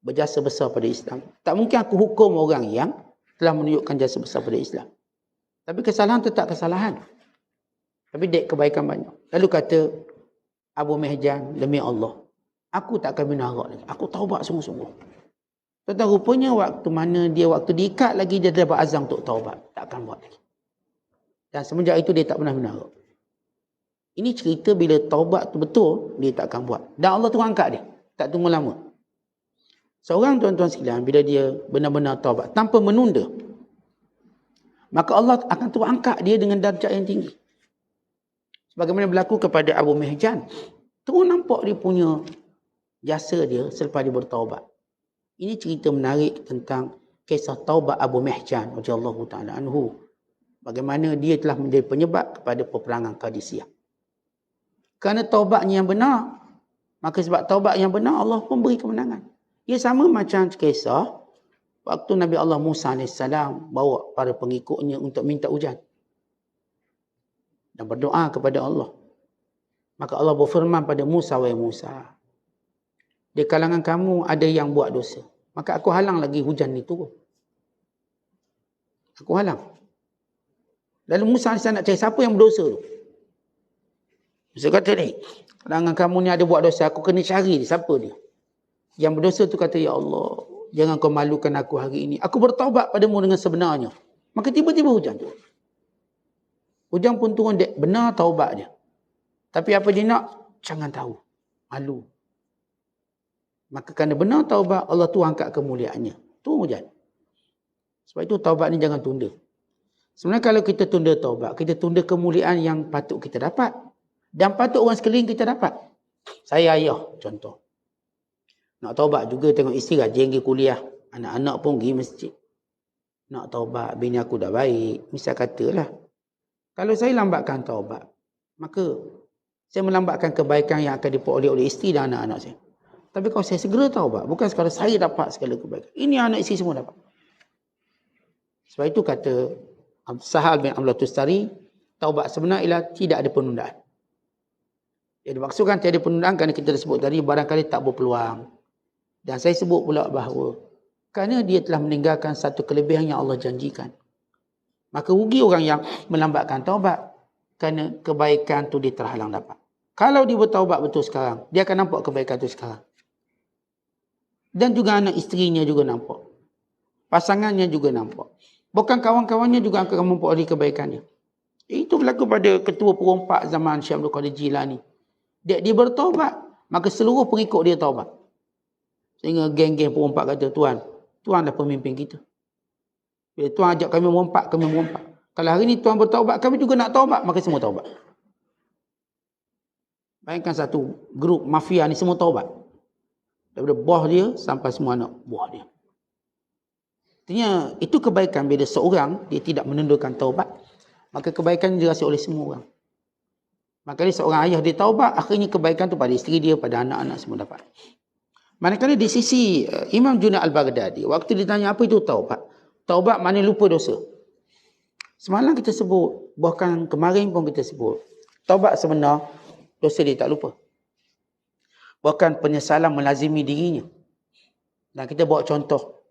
berjasa besar pada Islam, tak mungkin aku hukum orang yang telah menunjukkan jasa besar pada Islam. Tapi kesalahan tetap kesalahan. Tapi dek, kebaikan banyak. Lalu kata Abu Mihjan, demi Allah, aku tak akan menarak lagi. Aku taubat sungguh-sungguh. Tetapi rupanya waktu diikat lagi, dia dapat azam untuk taubat. Tak akan buat lagi. Dan semenjak itu dia tak pernah menarak. Ini cerita bila taubat tu betul, dia tak akan buat. Dan Allah tu angkat dia. Tak tunggu lama. Seorang tuan-tuan sekalian, bila dia benar-benar taubat tanpa menunda, maka Allah akan terus angkat dia dengan darjat yang tinggi. Sebagaimana berlaku kepada Abu Mihjan. Terus nampak dia punya jasa dia selepas dia bertaubat. Ini cerita menarik tentang kisah taubat Abu Mihjan radhiyallahu taala anhu. Bagaimana dia telah menjadi penyebab kepada peperangan Qadisiyah. Kerana taubatnya yang benar, maka sebab taubat yang benar, Allah pun beri kemenangan. Ia sama macam kisah waktu Nabi Allah Musa AS bawa para pengikutnya untuk minta hujan. Dan berdoa kepada Allah. Maka Allah berfirman pada Musa, wahai Musa, di kalangan kamu ada yang buat dosa. Maka aku halang lagi hujan ni turun. Aku halang. Lalu Musa AS nak cari siapa yang berdosa tu. Musa kata ni, kalangan kamu ni ada buat dosa, aku kena cari siapa dia. Yang berdosa tu kata, ya Allah, jangan kau malukan aku hari ini. Aku bertaubat padamu dengan sebenarnya. Maka tiba-tiba hujan tu. Hujan pun turun, benar taubat dia. Tapi apa dia nak? Jangan tahu. Malu. Maka kerana benar taubat, Allah tu angkat kemuliaannya. Turun hujan. Sebab itu taubat ni jangan tunda. Sebenarnya kalau kita tunda taubat, kita tunda kemuliaan yang patut kita dapat. Dan patut orang sekeliling kita dapat. Saya ayah, contoh. Nak taubat juga tengok isteri rajin pergi kuliah. Anak-anak pun pergi masjid. Nak taubat, bini aku dah baik. Misal katalah. Kalau saya lambatkan taubat, maka saya melambatkan kebaikan yang akan diperoleh oleh isteri dan anak-anak saya. Tapi kalau saya segera taubat, bukan sekadar saya dapat segala kebaikan. Ini anak isteri semua dapat. Sebab itu kata Sahal bin Amr Tustari, taubat sebenar ialah tidak ada penundaan. Yang dimaksudkan tiada penundaan kerana kita dah sebut tadi barangkali tak berpeluang. Dan saya sebut pula bahawa kerana dia telah meninggalkan satu kelebihan yang Allah janjikan. Maka rugi orang yang melambatkan taubat kerana kebaikan tu dia terhalang dapat. Kalau dia bertaubat betul sekarang, dia akan nampak kebaikan tu sekarang. Dan juga anak isterinya juga nampak. Pasangannya juga nampak. Bukan kawan-kawannya juga akan memperoleh kebaikannya. Itu berlaku pada ketua perompak zaman Syekh Abdul Qadir Jilani. Dia bertaubat, maka seluruh pengikut dia taubat. Sehingga geng-geng perompak kata, Tuanlah pemimpin kita. Bila Tuan ajak kami merompak, kami merompak. Kalau hari ni Tuan bertaubat, kami juga nak taubat, maka semua taubat. Bayangkan satu grup mafia ni semua taubat. Daripada bos dia sampai semua anak buah dia. Artinya, itu kebaikan bila seorang dia tidak menundurkan taubat, maka kebaikan dirasa oleh semua orang. Maka seorang ayah dia taubat, akhirnya kebaikan tu pada isteri dia, pada anak-anak semua dapat. Manakala di sisi Imam Junaid Al-Baghdadi, waktu ditanya apa itu taubat? Taubat maknanya lupa dosa. Semalam kita sebut, bahkan kemarin pun kita sebut, taubat sebenar, dosa dia tak lupa. Bahkan penyesalan melazimi dirinya. Dan kita bawa contoh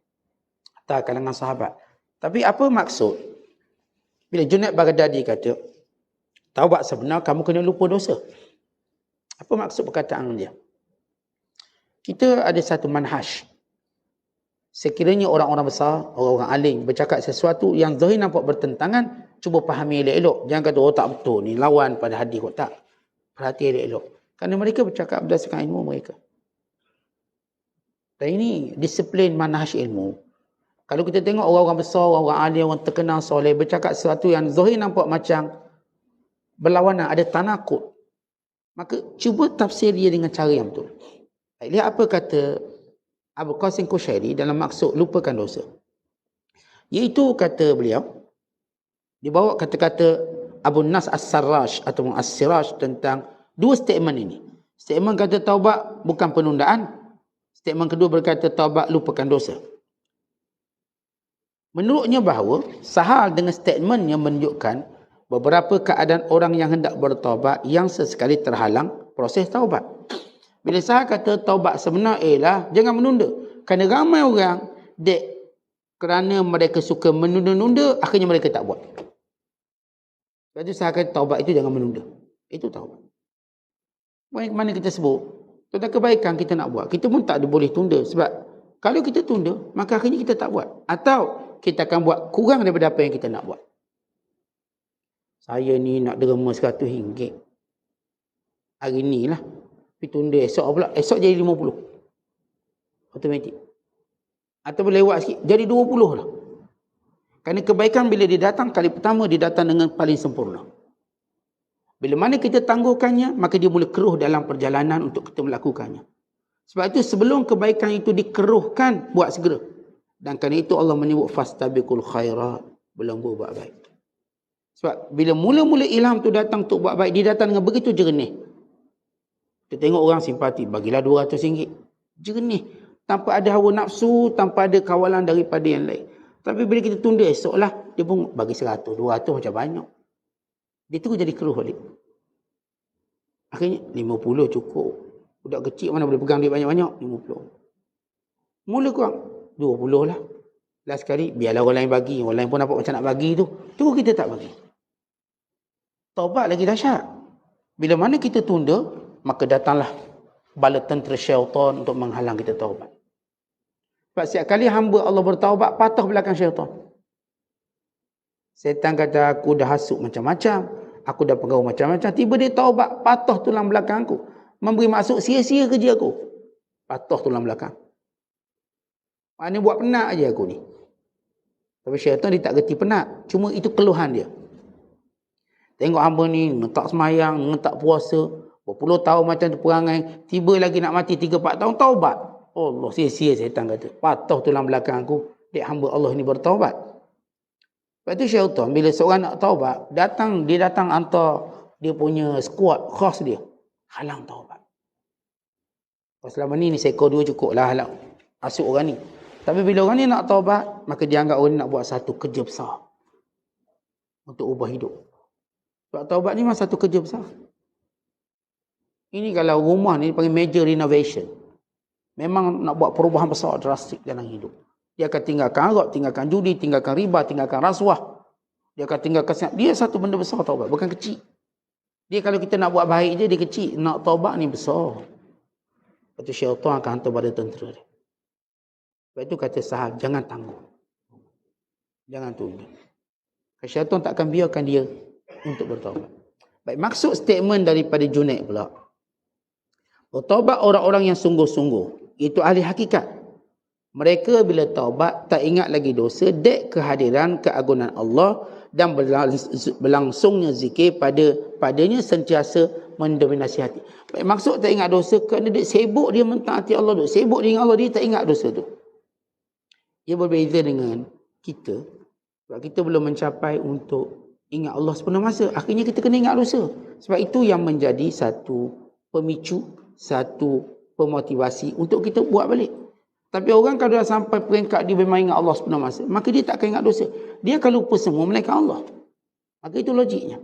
atas kalangan sahabat. Tapi apa maksud? Bila Junaid Baghdadi kata, taubat sebenar, kamu kena lupa dosa. Apa maksud perkataan dia? Kita ada satu manhaj. Sekiranya orang-orang besar, orang-orang alim bercakap sesuatu yang zahir nampak bertentangan, cuba fahami elok-elok. Jangan kata, tak betul ni, lawan pada hadis. Tak. Perhati elok-elok. Kerana mereka bercakap berdasarkan ilmu mereka. Dan ini disiplin manhaj ilmu. Kalau kita tengok orang-orang besar, orang-orang alim, orang terkenal soleh bercakap sesuatu yang zahir nampak macam berlawanan, ada tanakut, maka cuba tafsir dia dengan cara yang betul. Lihat apa kata Abu Qasim Kushairi dalam maksud lupakan dosa. Iaitu kata beliau, dibawa kata-kata Abu Nas As-Sarraj atau As-Siraj tentang dua statement ini. Statement kata taubat bukan penundaan. Statement kedua berkata taubat lupakan dosa. Menurutnya bahawa sahal dengan statement yang menunjukkan beberapa keadaan orang yang hendak bertaubat yang sesekali terhalang proses taubat. Bila sahal kata taubat sebenar ialah jangan menunda. Kerana ramai orang kerana mereka suka menunda-nunda, akhirnya mereka tak buat. Sebab itu sahal kata taubat itu jangan menunda. Itu taubat. Mana kita sebut tentang kebaikan kita nak buat, kita pun tak boleh tunda. Sebab kalau kita tunda, maka akhirnya kita tak buat. Atau kita akan buat kurang daripada apa yang kita nak buat. Saya ni nak derma RM100 hari ni lah, tapi tunda esok pula. Esok jadi 50 automatik. Atau lewat sikit jadi 20 lah. Kerana kebaikan bila dia datang kali pertama, dia datang dengan paling sempurna. Bila mana kita tangguhkannya, maka dia mula keruh dalam perjalanan untuk kita melakukannya. Sebab itu sebelum kebaikan itu dikeruhkan, buat segera. Dan kerana itu Allah menyebut fastabiqul khairat, berlomba buat baik. Sebab bila mula-mula ilham tu datang untuk buat baik, dia datang dengan begitu jernih. Kita tengok orang simpati, bagilah RM200. Jernih. Tanpa ada hawa nafsu, tanpa ada kawalan daripada yang lain. Tapi bila kita tunda esok lah, dia pun bagi 100, 200 macam banyak. Dia terus jadi keruh balik. Akhirnya 50 cukup. Budak kecil mana boleh pegang duit banyak-banyak? 50. Mula kurang 20 lah. Last sekali biarlah orang lain bagi. Orang lain pun dapat macam nak bagi tu. Terus kita tak bagi. Taubat lagi dahsyat. Bila mana kita tunda, maka datanglah bala tentera syaitan untuk menghalang kita taubat. Sebab setiap kali hamba Allah bertaubat, patah belakang syaitan. Setan kata aku dah hasut macam-macam, aku dah pengaruh macam-macam, tiba dia taubat, patah tulang belakang aku. Memberi maksud sia-sia kerja aku. Patah tulang belakang. Maknanya buat penat aja aku ni. Tapi syaitan dia tak gerti penat, cuma itu keluhan dia. Tengok hamba ni ngetak semayang, ngetak puasa, berpuluh tahun macam tu perangai, tiba lagi nak mati 3-4 tahun taubat. Allah, sia-sia setan kata. Patah tulang belakang aku, dek hamba Allah ni bertaubat. Lepas tu syaitan bila seorang nak taubat, dia datang hantar dia punya squad khas dia, halang taubat. Selama ni seekor dua cukup lah halang asuk orang ni. Tapi bila orang ni nak taubat, maka dia anggap orang ni nak buat satu kerja besar untuk ubah hidup. Sebab taubat ni memang satu kerja besar. Ini kalau rumah ni panggil major renovation. Memang nak buat perubahan besar drastik dalam hidup. Dia akan tinggalkan arak, tinggalkan judi, tinggalkan riba, tinggalkan rasuah. Dia akan tinggalkan siap. Dia satu benda besar taubat, bukan kecil. Dia kalau kita nak buat baik je, dia kecil. Nak taubat ni besar. Lepas tu syaitan akan hantar pada tentera dia. Sebab itu kata sahab, jangan tangguh. Jangan tunda. Syaitan tak akan biarkan dia untuk bertaubat. Baik, maksud statement daripada Junaid pula. Bertaubat orang-orang yang sungguh-sungguh. Itu ahli hakikat. Mereka bila taubat tak ingat lagi dosa, dek kehadiran keagungan Allah dan berlangsungnya zikir padanya sentiasa mendominasi hati. Maksud tak ingat dosa kerana dia sibuk dia mentaati Allah, dia sibuk dia ingat Allah, dia tak ingat dosa tu. Ia berbeza dengan kita. Sebab kita belum mencapai untuk ingat Allah sepenuh masa. Akhirnya kita kena ingat dosa. Sebab itu yang menjadi satu pemicu, satu pemotivasi untuk kita buat balik. Tapi orang kalau dah sampai peringkat dia memang ingat Allah sepenuh masa, maka dia tak akan ingat dosa. Dia akan lupa semua melainkan Allah. Maka itu logiknya.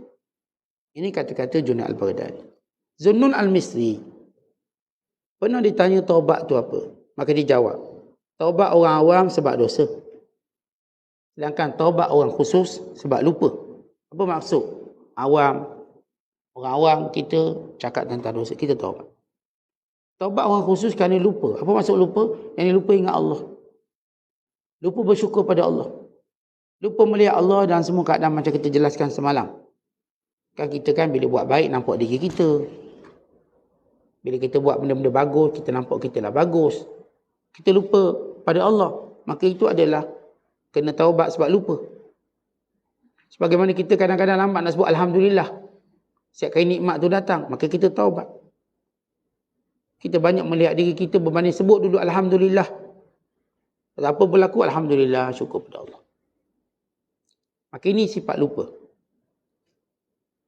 Ini kata-kata Junaid al-Baghdadi. Zunnun al-Misri pernah ditanya taubat tu apa? Maka dia jawab, taubat orang awam sebab dosa. Sedangkan taubat orang khusus sebab lupa. Apa maksud? Awam, orang awam kita cakap tentang dosa, kita taubat. Taubat orang khusus kerana lupa. Apa maksud lupa? Yang lupa ingat Allah. Lupa bersyukur pada Allah. Lupa melihat Allah dan semua keadaan macam kita jelaskan semalam. Kan kita kan bila buat baik nampak diri kita. Bila kita buat benda-benda bagus, kita nampak kita lah bagus. Kita lupa pada Allah. Maka itu adalah kena taubat sebab lupa. Sebagaimana kita kadang-kadang lambat nak sebut Alhamdulillah. Setiap kali nikmat tu datang, maka kita taubat. Kita banyak melihat diri kita berbanding sebut dulu Alhamdulillah. Apa berlaku? Alhamdulillah, syukur pada Allah. Maka ini sifat lupa.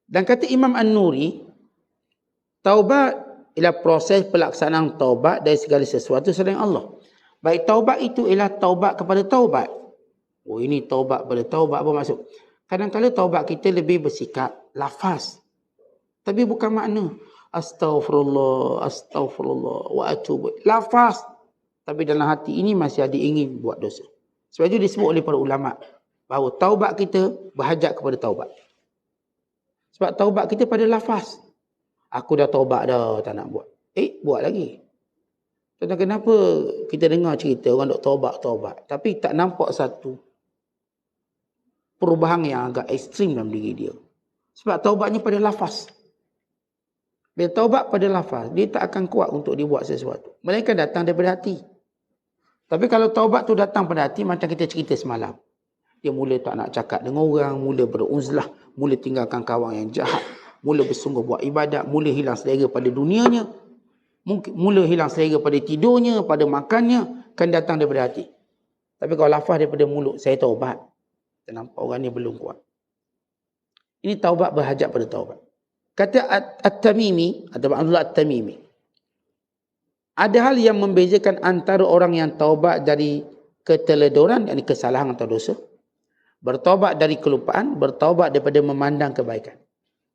Dan kata Imam An-Nuri, taubat ialah proses pelaksanaan taubat dari segala sesuatu selain Allah. Baik taubat itu ialah taubat kepada taubat. Oh, ini taubat pada taubat, apa maksud? Kadang-kadang taubat kita lebih bersikap lafaz. Tapi bukan makna astaghfirullah, astaghfirullah wa atubu. Lafaz. Tapi dalam hati ini masih ada ingin buat dosa. Sebab itu disebut oleh para ulama bahawa taubat kita berhajat kepada taubat. Sebab taubat kita pada lafaz. Aku dah taubat dah, tak nak buat. Buat lagi. Tentang kenapa kita dengar cerita orang duk taubat, tapi tak nampak satu perubahan yang agak ekstrim dalam diri dia. Sebab taubatnya pada lafaz. Bila taubat pada lafaz, dia tak akan kuat untuk dibuat sesuatu. Mereka datang daripada hati. Tapi kalau taubat tu datang pada hati, macam kita cerita semalam. Dia mula tak nak cakap dengan orang, mula beruzlah, mula tinggalkan kawan yang jahat, mula bersungguh buat ibadat, mula hilang selera pada dunianya, mula hilang selera pada tidurnya, pada makannya, kan datang daripada hati. Tapi kalau lafaz daripada mulut, saya taubat, kita nampak orang ni belum kuat. Ini taubat berhajat pada taubat. Kata At-Tamimi, atau Abdullah At-Tamimi, ada hal yang membezakan antara orang yang taubat dari keteledoran, yakni kesalahan atau dosa, bertaubat dari kelupaan, bertaubat daripada memandang kebaikan.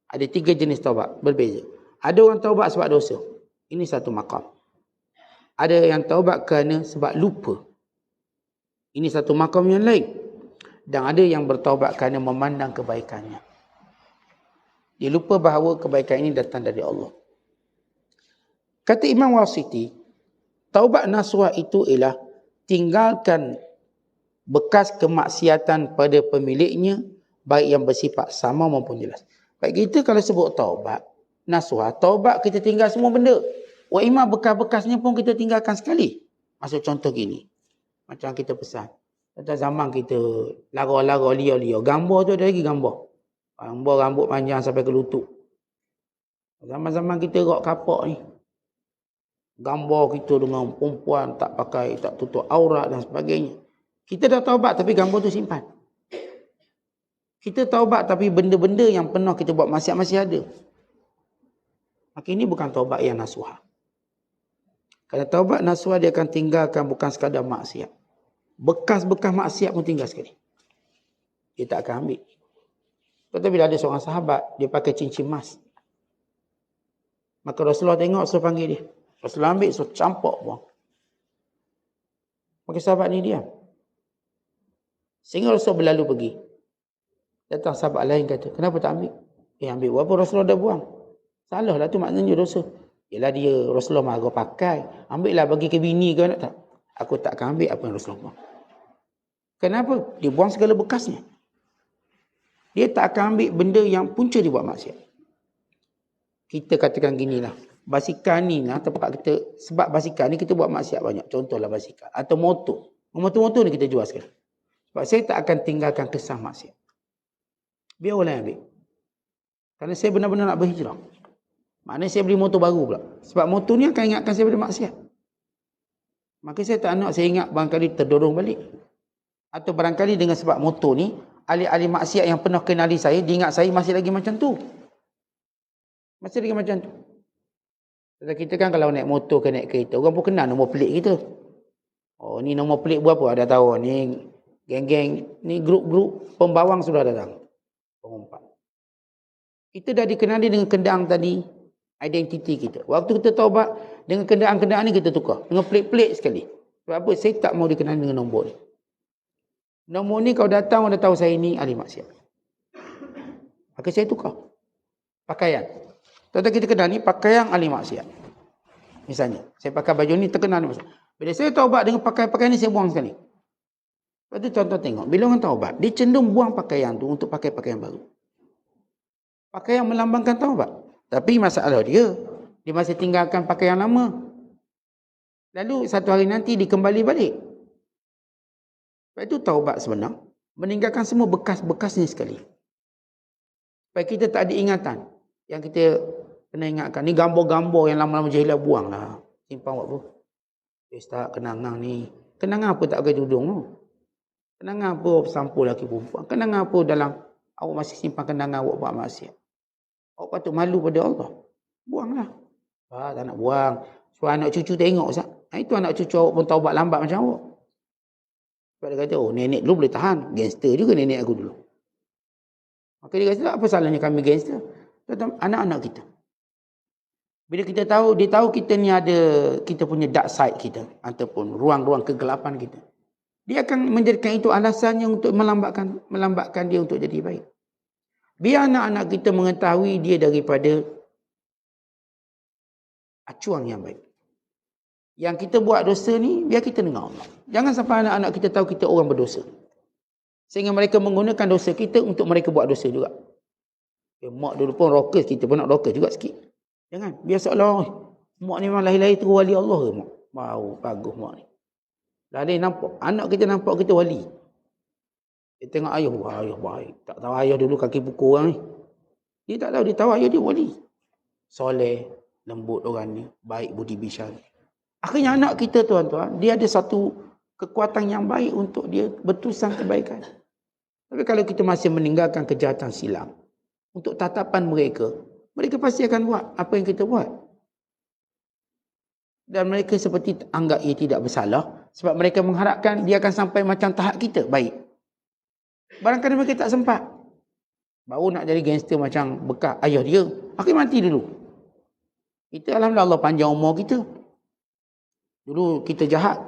Ada 3 jenis taubat, berbeza. Ada orang taubat sebab dosa. Ini satu maqam. Ada yang taubat kerana sebab lupa. Ini satu maqam yang lain. Dan ada yang bertaubat kerana memandang kebaikannya. Dia lupa bahawa kebaikan ini datang dari Allah. Kata Imam Wasiti, taubat nasuha itu ialah tinggalkan bekas kemaksiatan pada pemiliknya, baik yang bersifat sama maupun jelas. Baik, kita kalau sebut taubat nasuha, taubat kita tinggal semua benda. Wa imma bekas-bekasnya pun kita tinggalkan sekali. Maksud contoh gini, macam kita pesan, pada zaman kita lara-lara liar-liar, gambar tu ada lagi gambar. Gambar rambut panjang sampai ke lutut. Zaman-zaman kita rok kapak ni, gambar kita dengan perempuan tak pakai, tak tutup aurat dan sebagainya. Kita dah taubat tapi gambar tu simpan. Kita taubat tapi benda-benda yang pernah kita buat maksiat masih ada. Maka ini bukan taubat yang nasuha. Kalau taubat nasuha, dia akan tinggalkan bukan sekadar maksiat. Bekas-bekas maksiat pun tinggal sekali. Dia tak akan ambil. Tetapi bila ada seorang sahabat, dia pakai cincin emas. Maka Rasulullah tengok, Rasulullah panggil dia. Rasulullah ambil, Rasulullah campak buang. Maka sahabat ni diam. Sehingga Rasulullah berlalu pergi. Datang sahabat lain kata, kenapa tak ambil? Ambil apa, Rasulullah dah buang. Salah lah tu maknanya dosa. Yelah dia, Rasulullah marah pakai. Ambil lah bagi ke bini ke nak tak? Aku tak akan ambil apa yang Rasulullah buang. Kenapa? Dia buang segala bekasnya. Dia tak akan ambil benda yang punca dia buat maksiat. Kita katakan ginilah. Basikal ni lah tempat kita, sebab basikal ni kita buat maksiat banyak. Contohlah basikal. Atau motor. Motor-motor ni kita jual sekarang. Sebab saya tak akan tinggalkan kesan maksiat. Biar orang yang ambil. Kerana saya benar-benar nak berhijrah. Maknanya saya beli motor baru pula. Sebab motor ni akan ingatkan saya pada maksiat. Maka saya tak nak, saya ingat barangkali terdorong balik. Atau barangkali dengan sebab motor ni, ahli-ahli maksiat yang pernah kenali saya, diingat saya masih lagi macam tu. Masih lagi macam tu. Sebab kita kan kalau naik motor ke naik kereta, orang pun kenal nombor pelik kita. Oh, ni nombor pelik berapa? Ada tahu. Ni geng-geng, ni grup-grup pembawang sudah datang. Pengumpat. Kita dah dikenali dengan kenderaan tadi, identiti kita. Waktu kita taubat, dengan kenderaan-kenderaan ni kita tukar. Dengan pelik-pelik sekali. Sebab apa? Saya tak mau dikenali dengan nombor ni. Nombor ni kalau datang, orang dah tahu saya ni ahli maksiat. Maka saya tukar. Pakaian. Tentang kita kenal ni, pakaian ahli maksiat. Misalnya, saya pakai baju ni terkenal ni. Bila saya taubat dengan pakaian ni, saya buang sekali. Lepas tu tuan-tuan tengok, bila orang taubat, dia cenderung buang pakaian tu untuk pakai pakaian baru. Pakaian melambangkan taubat. Tapi masalah dia masih tinggalkan pakaian lama. Lalu satu hari nanti dikembali balik. Sebab itu taubat sebenar, meninggalkan semua bekas-bekasnya sekali. Supaya kita tak ada ingatan. Yang kita kena ingatkan, ni gambar-gambar yang lama-lama jahilah buang lah. Simpan buat apa? Ustaz, kenangan ni. Kenangan apa tak pakai tudung tu? Kenangan apa bersampul lelaki perempuan? Kenangan apa dalam awak masih simpan kenangan awak buat maksiat? Awak patut malu pada Allah. Buanglah. Tak nak buang. So anak cucu tengok Ustaz. Itu anak cucu awak pun taubat lambat macam awak. Sebab dia kata, oh nenek dulu boleh tahan. Gangster juga nenek aku dulu. Maka dia kata, apa salahnya kami gangster? Anak-anak kita. Bila kita tahu, dia tahu kita ni ada, kita punya dark side kita. Ataupun ruang-ruang kegelapan kita. Dia akan menjadikan itu alasannya untuk melambatkan dia untuk jadi baik. Biar anak-anak kita mengetahui dia daripada acuan yang baik. Yang kita buat dosa ni, biar kita dengar Allah. Jangan sampai anak-anak kita tahu kita orang berdosa. Sehingga mereka menggunakan dosa kita untuk mereka buat dosa juga. Mak dulu pun rockers, kita pun nak rockers juga sikit. Jangan. Biar seolah, mak ni memang lahir-lahir tu wali Allah ke mak? Mau, bagus mak ni. Lain nampak. Anak kita nampak kita wali. Dia tengok ayah, wah ayah baik. Tak tahu ayah dulu kaki pukul orang ni. Dia tak tahu, dia tahu ayah dia wali. Soleh, lembut orang ni, baik budi bisyar. Akhirnya anak kita tuan-tuan, dia ada satu kekuatan yang baik untuk dia bertusan kebaikan. Tapi kalau kita masih meninggalkan kejahatan silam, untuk tatapan mereka, mereka pasti akan buat apa yang kita buat. Dan mereka seperti anggap ia tidak bersalah, sebab mereka mengharapkan dia akan sampai macam tahap kita, baik. Barangkali mereka tak sempat. Baru nak jadi gangster macam bekas ayah dia, akhirnya mati dulu. Kita alhamdulillah Allah panjang umur kita. Dulu kita jahat.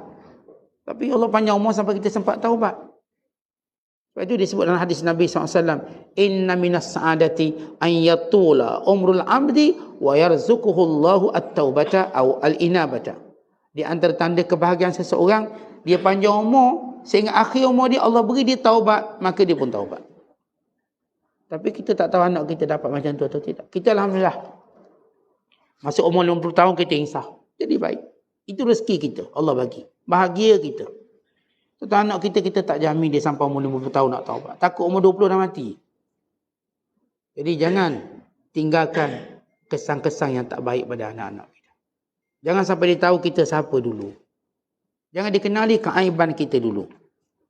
Tapi Allah panjang umur sampai kita sempat taubat. Sebab itu disebut dalam hadis Nabi SAW. Inna minas sa'adati an yatula umrul abdi wa yarzukuhu Allahu at-taubata au al-inabata. Di antara tanda kebahagiaan seseorang, dia panjang umur, sehingga akhir umur dia Allah beri dia taubat, maka dia pun taubat. Tapi kita tak tahu anak kita dapat macam tu atau tidak. Kita alhamdulillah. Masuk umur 50 tahun kita insaf. Jadi baik. Itu rezeki kita. Allah bagi. Bahagia kita. Tentang anak kita tak jamin dia sampai umur 50 tahun nak taubat. Takut umur 20 dah mati. Jadi jangan tinggalkan kesan-kesan yang tak baik pada anak-anak kita. Jangan sampai dia tahu kita siapa dulu. Jangan dikenali keaiban kita dulu.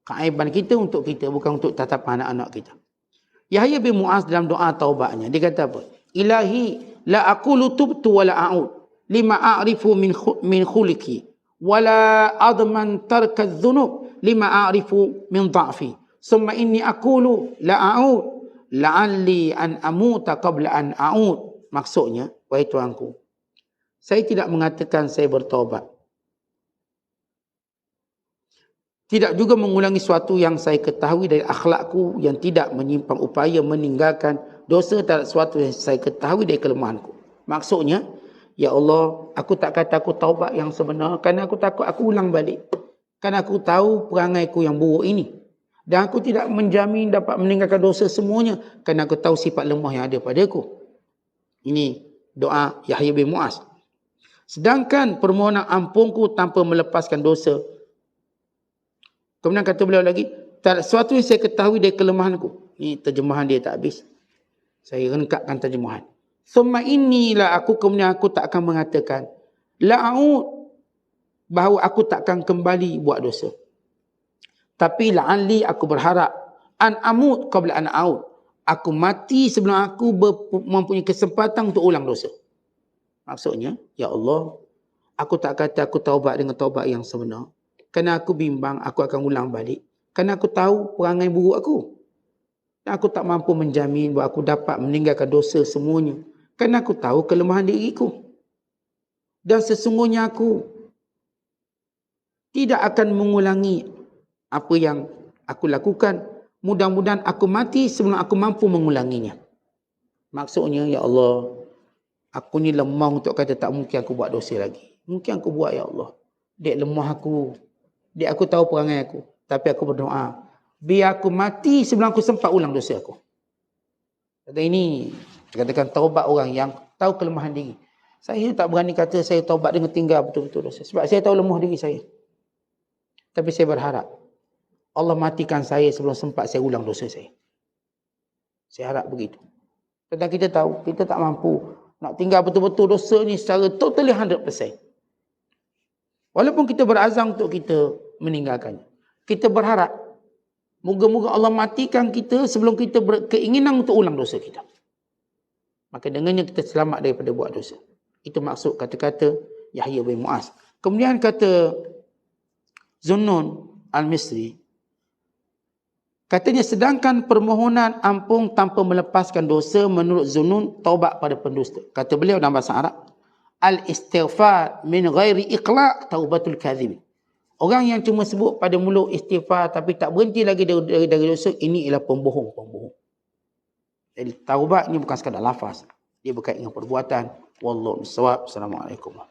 Keaiban kita untuk kita, bukan untuk tatapan anak-anak kita. Yahya bin Mu'az dalam doa taubatnya, dia kata apa? Ilahi la aqulu tubtu wa la a'ud lima a'rifu min khuliki wa la adman tarka adh-dhunub lima a'rifu min dha'fi summa inni aqulu la a'ud la'alli an amuta qabla an a'ud. Maksudnya, wahai Tuanku, saya tidak mengatakan saya bertaubat, tidak juga mengulangi sesuatu yang saya ketahui dari akhlakku yang tidak menyimpang upaya meninggalkan dosa terhadap sesuatu yang saya ketahui dari kelemahanku. Maksudnya, ya Allah, aku tak kata aku taubat yang sebenar kerana aku takut aku ulang balik. Kerana aku tahu perangaiku yang buruk ini. Dan aku tidak menjamin dapat meninggalkan dosa semuanya kerana aku tahu sifat lemah yang ada padaku. Ini doa Yahya bin Mu'az. Sedangkan permohonan ampunku tanpa melepaskan dosa. Kemudian kata beliau lagi, tak ada sesuatu yang saya ketahui dari kelemahanku. Ini terjemahan dia tak habis. Saya rengkapkan terjemahan. Summa inilah aku, kemudian aku tak akan mengatakan la'ud, bahawa aku tak akan kembali buat dosa. Tapi la'alli, aku berharap an amut qabla an a'ud, aku mati sebelum aku mempunyai kesempatan untuk ulang dosa. Maksudnya, ya Allah, aku tak kata aku taubat dengan taubat yang sebenar. Kerana aku bimbang, aku akan ulang balik. Kerana aku tahu perangai buruk aku. Dan aku tak mampu menjamin bahawa aku dapat meninggalkan dosa semuanya. Kerana aku tahu kelemahan diriku. Dan sesungguhnya aku tidak akan mengulangi apa yang aku lakukan. Mudah-mudahan aku mati sebelum aku mampu mengulanginya. Maksudnya, ya Allah, aku ni lemah untuk kata tak mungkin aku buat dosa lagi. Mungkin aku buat, ya Allah. Dek lemah aku. Dia aku tahu perangai aku. Tapi aku berdoa, biar aku mati sebelum aku sempat ulang dosa aku. Kata ini, katakan taubat orang yang tahu kelemahan diri. Saya tak berani kata saya taubat dengan tinggal betul-betul dosa. Sebab saya tahu lemah diri saya. Tapi saya berharap Allah matikan saya sebelum sempat saya ulang dosa saya. Saya harap begitu. Tentang kita tahu, kita tak mampu nak tinggal betul-betul dosa ni secara totally 100%. Walaupun kita berazam untuk kita meninggalkannya. Kita berharap Moga-moga Allah matikan kita sebelum kita berkeinginan untuk ulang dosa kita. Maka dengannya kita selamat daripada buat dosa. Itu maksud kata-kata Yahya bin Mu'az. Kemudian kata Zunnun Al-Misri, katanya sedangkan permohonan ampun tanpa melepaskan dosa menurut Zunnun taubat pada pendusta. Kata beliau dalam bahasa Arab, al-istighfar min ghairi iqla' taubatul kadhib. Orang yang cuma sebut pada mulut istighfar tapi tak berhenti lagi dari dosa, ini ialah pembohong. Jadi taubat ni bukan sekadar lafaz, dia berkait dengan perbuatan. Wallahu a'lam. Assalamualaikum.